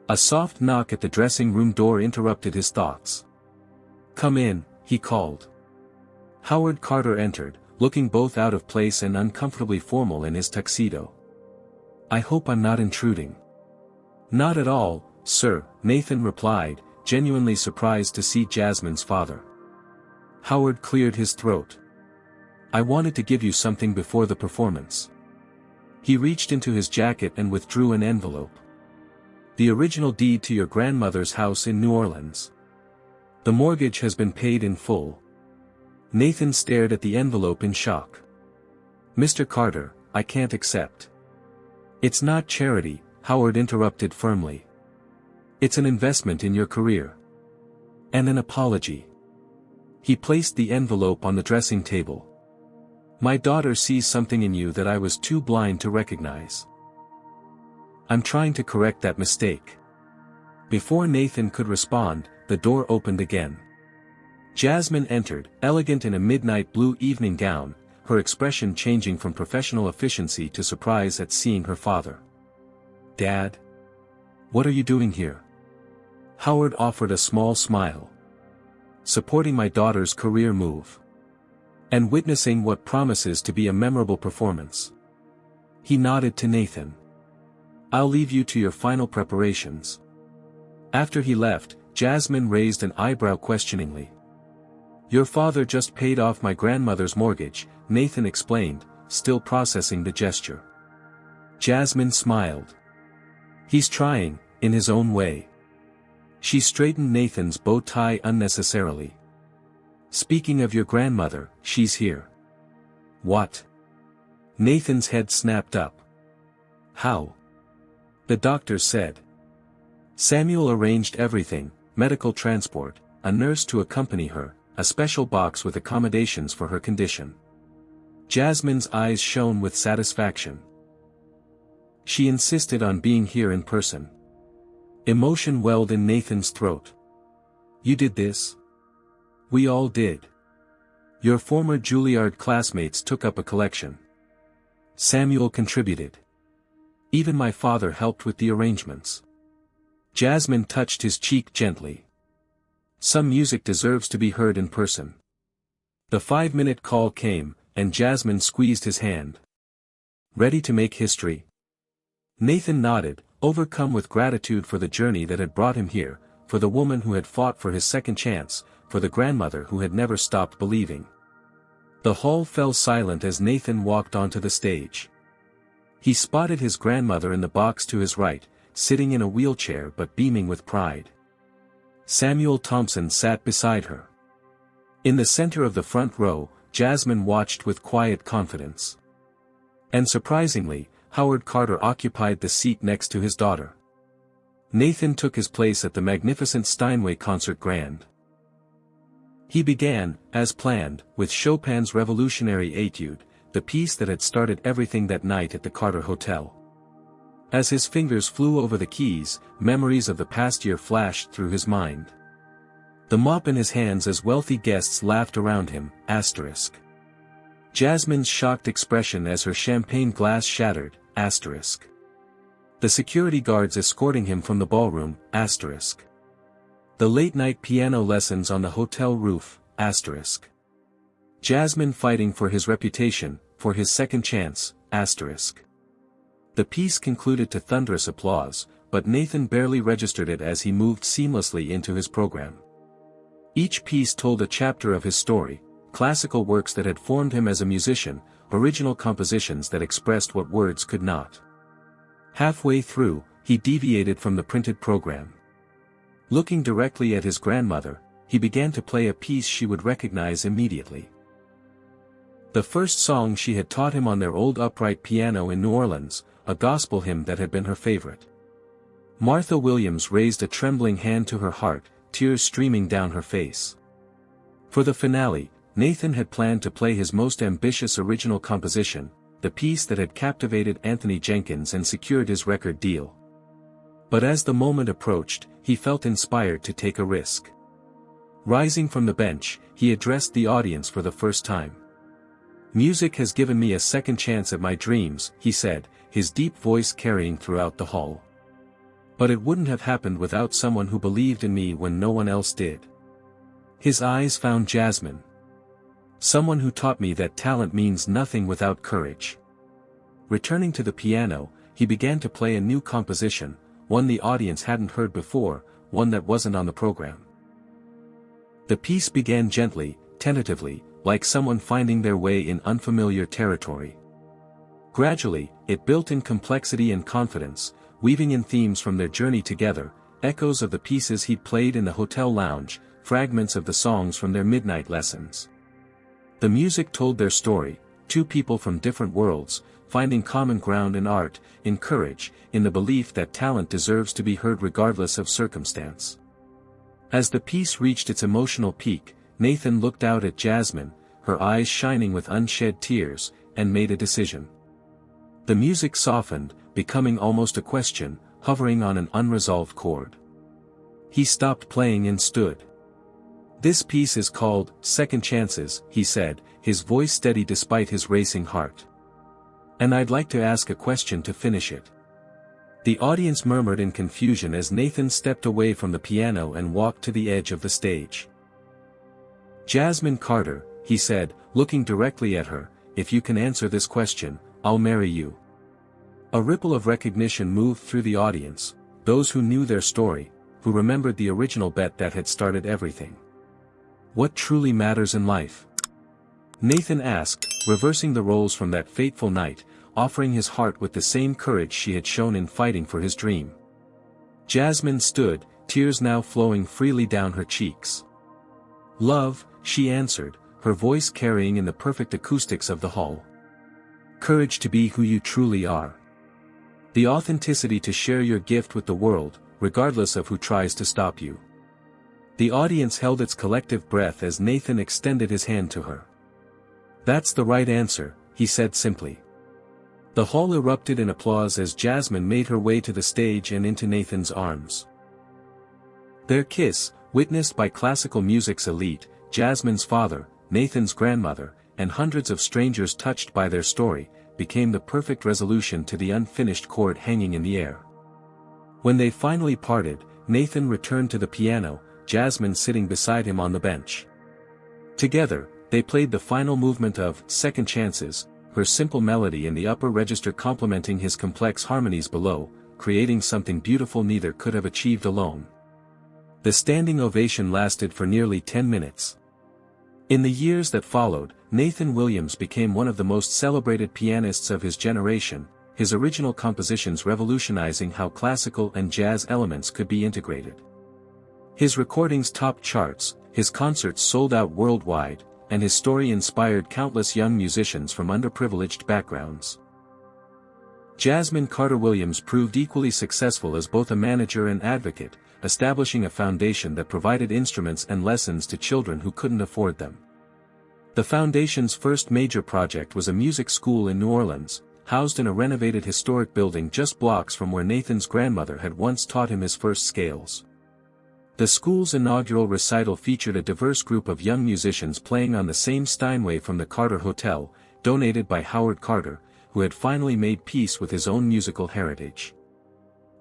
A soft knock at the dressing room door interrupted his thoughts. "Come in," he called. Howard Carter entered, looking both out of place and uncomfortably formal in his tuxedo. "I hope I'm not intruding." "Not at all, sir," Nathan replied, genuinely surprised to see Jasmine's father. Howard cleared his throat. "I wanted to give you something before the performance." He reached into his jacket and withdrew an envelope. "The original deed to your grandmother's house in New Orleans. The mortgage has been paid in full." Nathan stared at the envelope in shock. "Mr. Carter, I can't accept." "It's not charity," Howard interrupted firmly. "It's an investment in your career. And an apology." He placed the envelope on the dressing table. "My daughter sees something in you that I was too blind to recognize. I'm trying to correct that mistake." Before Nathan could respond, the door opened again. Jasmine entered, elegant in a midnight blue evening gown, her expression changing from professional efficiency to surprise at seeing her father. "Dad? What are you doing here?" Howard offered a small smile. supporting my daughter's career move. And witnessing what promises to be a memorable performance. He nodded to Nathan. I'll leave you to your final preparations. After he left, Jasmine raised an eyebrow questioningly. Your father just paid off my grandmother's mortgage, Nathan explained, still processing the gesture. Jasmine smiled. He's trying, in his own way. She straightened Nathan's bow tie unnecessarily. Speaking of your grandmother, she's here. What? Nathan's head snapped up. How? The doctor said. Samuel arranged everything, medical transport, a nurse to accompany her, a special box with accommodations for her condition. Jasmine's eyes shone with satisfaction. She insisted on being here in person. Emotion welled in Nathan's throat. You did this? We all did. Your former Juilliard classmates took up a collection. Samuel contributed. Even my father helped with the arrangements. Jasmine touched his cheek gently. Some music deserves to be heard in person. The 5-minute call came, and Jasmine squeezed his hand. Ready to make history? Nathan nodded, overcome with gratitude for the journey that had brought him here, for the woman who had fought for his second chance, for the grandmother who had never stopped believing. The hall fell silent as Nathan walked onto the stage. He spotted his grandmother in the box to his right, sitting in a wheelchair but beaming with pride. Samuel Thompson sat beside her. In the center of the front row, Jasmine watched with quiet confidence. And surprisingly, Howard Carter occupied the seat next to his daughter. Nathan took his place at the magnificent Steinway concert grand. He began, as planned, with Chopin's Revolutionary Etude, the piece that had started everything that night at the Carter Hotel. As his fingers flew over the keys, memories of the past year flashed through his mind. The mop in his hands as wealthy guests laughed around him, asterisk. Jasmine's shocked expression as her champagne glass shattered, asterisk. The security guards escorting him from the ballroom, asterisk. The late-night piano lessons on the hotel roof, asterisk. Jasmine fighting for his reputation, for his second chance, asterisk. The piece concluded to thunderous applause, but Nathan barely registered it as he moved seamlessly into his program. Each piece told a chapter of his story, classical works that had formed him as a musician, original compositions that expressed what words could not. Halfway through, he deviated from the printed program. Looking directly at his grandmother, he began to play a piece she would recognize immediately. The first song she had taught him on their old upright piano in New Orleans, a gospel hymn that had been her favorite. Martha Williams raised a trembling hand to her heart, tears streaming down her face. For the finale, Nathan had planned to play his most ambitious original composition, the piece that had captivated Anthony Jenkins and secured his record deal. But as the moment approached, he felt inspired to take a risk. Rising from the bench, he addressed the audience for the first time. Music has given me a second chance at my dreams, he said, his deep voice carrying throughout the hall. But it wouldn't have happened without someone who believed in me when no one else did. His eyes found Jasmine. Someone who taught me that talent means nothing without courage. Returning to the piano, he began to play a new composition, one the audience hadn't heard before, one that wasn't on the program. The piece began gently, tentatively, like someone finding their way in unfamiliar territory. Gradually, it built in complexity and confidence, weaving in themes from their journey together, echoes of the pieces he'd played in the hotel lounge, fragments of the songs from their midnight lessons. The music told their story, two people from different worlds, finding common ground in art, in courage, in the belief that talent deserves to be heard regardless of circumstance. As the piece reached its emotional peak, Nathan looked out at Jasmine, her eyes shining with unshed tears, and made a decision. The music softened, becoming almost a question, hovering on an unresolved chord. He stopped playing and stood. This piece is called Second Chances, he said, his voice steady despite his racing heart. And I'd like to ask a question to finish it. The audience murmured in confusion as Nathan stepped away from the piano and walked to the edge of the stage. Jasmine Carter, he said, looking directly at her, if you can answer this question, I'll marry you. A ripple of recognition moved through the audience, those who knew their story, who remembered the original bet that had started everything. What truly matters in life? Nathan asked, reversing the roles from that fateful night, offering his heart with the same courage she had shown in fighting for his dream. Jasmine stood, tears now flowing freely down her cheeks. Love, she answered, her voice carrying in the perfect acoustics of the hall. Courage to be who you truly are. The authenticity to share your gift with the world, regardless of who tries to stop you. The audience held its collective breath as Nathan extended his hand to her. That's the right answer, he said simply. The hall erupted in applause as Jasmine made her way to the stage and into Nathan's arms. Their kiss, witnessed by classical music's elite, Jasmine's father, Nathan's grandmother, and hundreds of strangers touched by their story, became the perfect resolution to the unfinished chord hanging in the air. When they finally parted, Nathan returned to the piano, Jasmine sitting beside him on the bench. Together, they played the final movement of Second Chances, her simple melody in the upper register complementing his complex harmonies below, creating something beautiful neither could have achieved alone. The standing ovation lasted for nearly 10 minutes. In the years that followed, Nathan Williams became one of the most celebrated pianists of his generation, his original compositions revolutionizing how classical and jazz elements could be integrated. His recordings topped charts, his concerts sold out worldwide, and his story inspired countless young musicians from underprivileged backgrounds. Jasmine Carter Williams proved equally successful as both a manager and advocate, establishing a foundation that provided instruments and lessons to children who couldn't afford them. The foundation's first major project was a music school in New Orleans, housed in a renovated historic building just blocks from where Nathan's grandmother had once taught him his first scales. The school's inaugural recital featured a diverse group of young musicians playing on the same Steinway from the Carter Hotel, donated by Howard Carter, who had finally made peace with his own musical heritage.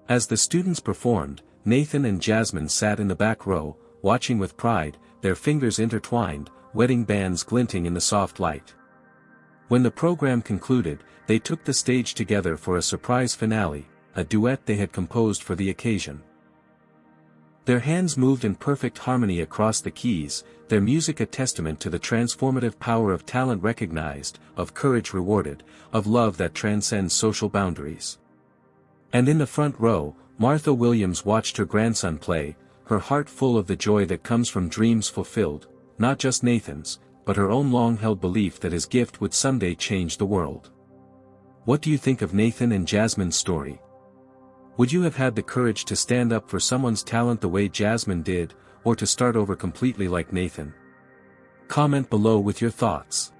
As the students performed, Nathan and Jasmine sat in the back row, watching with pride, their fingers intertwined, wedding bands glinting in the soft light. When the program concluded, they took the stage together for a surprise finale, a duet they had composed for the occasion. Their hands moved in perfect harmony across the keys, their music a testament to the transformative power of talent recognized, of courage rewarded, of love that transcends social boundaries. And in the front row, Martha Williams watched her grandson play, her heart full of the joy that comes from dreams fulfilled, not just Nathan's, but her own long-held belief that his gift would someday change the world. What do you think of Nathan and Jasmine's story? Would you have had the courage to stand up for someone's talent the way Jasmine did, or to start over completely like Nathan? Comment below with your thoughts.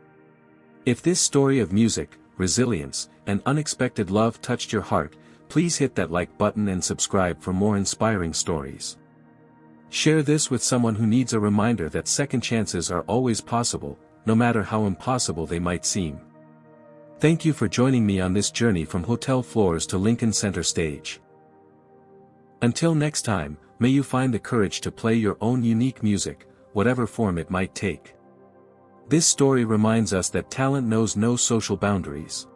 If this story of music, resilience, and unexpected love touched your heart, please hit that like button and subscribe for more inspiring stories. Share this with someone who needs a reminder that second chances are always possible, no matter how impossible they might seem. Thank you for joining me on this journey from hotel floors to Lincoln Center stage. Until next time, may you find the courage to play your own unique music, whatever form it might take. This story reminds us that talent knows no social boundaries.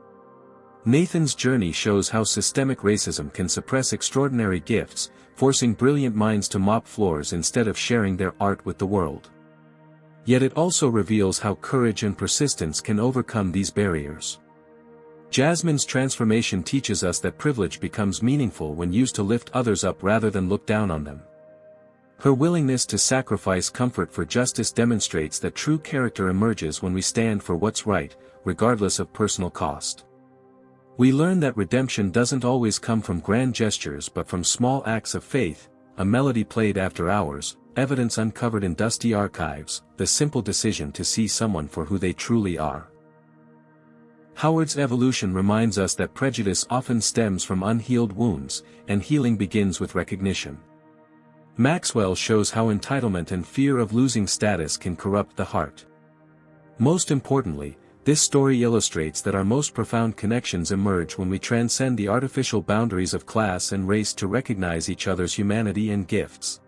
Nathan's journey shows how systemic racism can suppress extraordinary gifts, forcing brilliant minds to mop floors instead of sharing their art with the world. Yet it also reveals how courage and persistence can overcome these barriers. Jasmine's transformation teaches us that privilege becomes meaningful when used to lift others up rather than look down on them. Her willingness to sacrifice comfort for justice demonstrates that true character emerges when we stand for what's right, regardless of personal cost. We learn that redemption doesn't always come from grand gestures but from small acts of faith, a melody played after hours, evidence uncovered in dusty archives, the simple decision to see someone for who they truly are. Howard's evolution reminds us that prejudice often stems from unhealed wounds, and healing begins with recognition. Maxwell shows how entitlement and fear of losing status can corrupt the heart. Most importantly, this story illustrates that our most profound connections emerge when we transcend the artificial boundaries of class and race to recognize each other's humanity and gifts.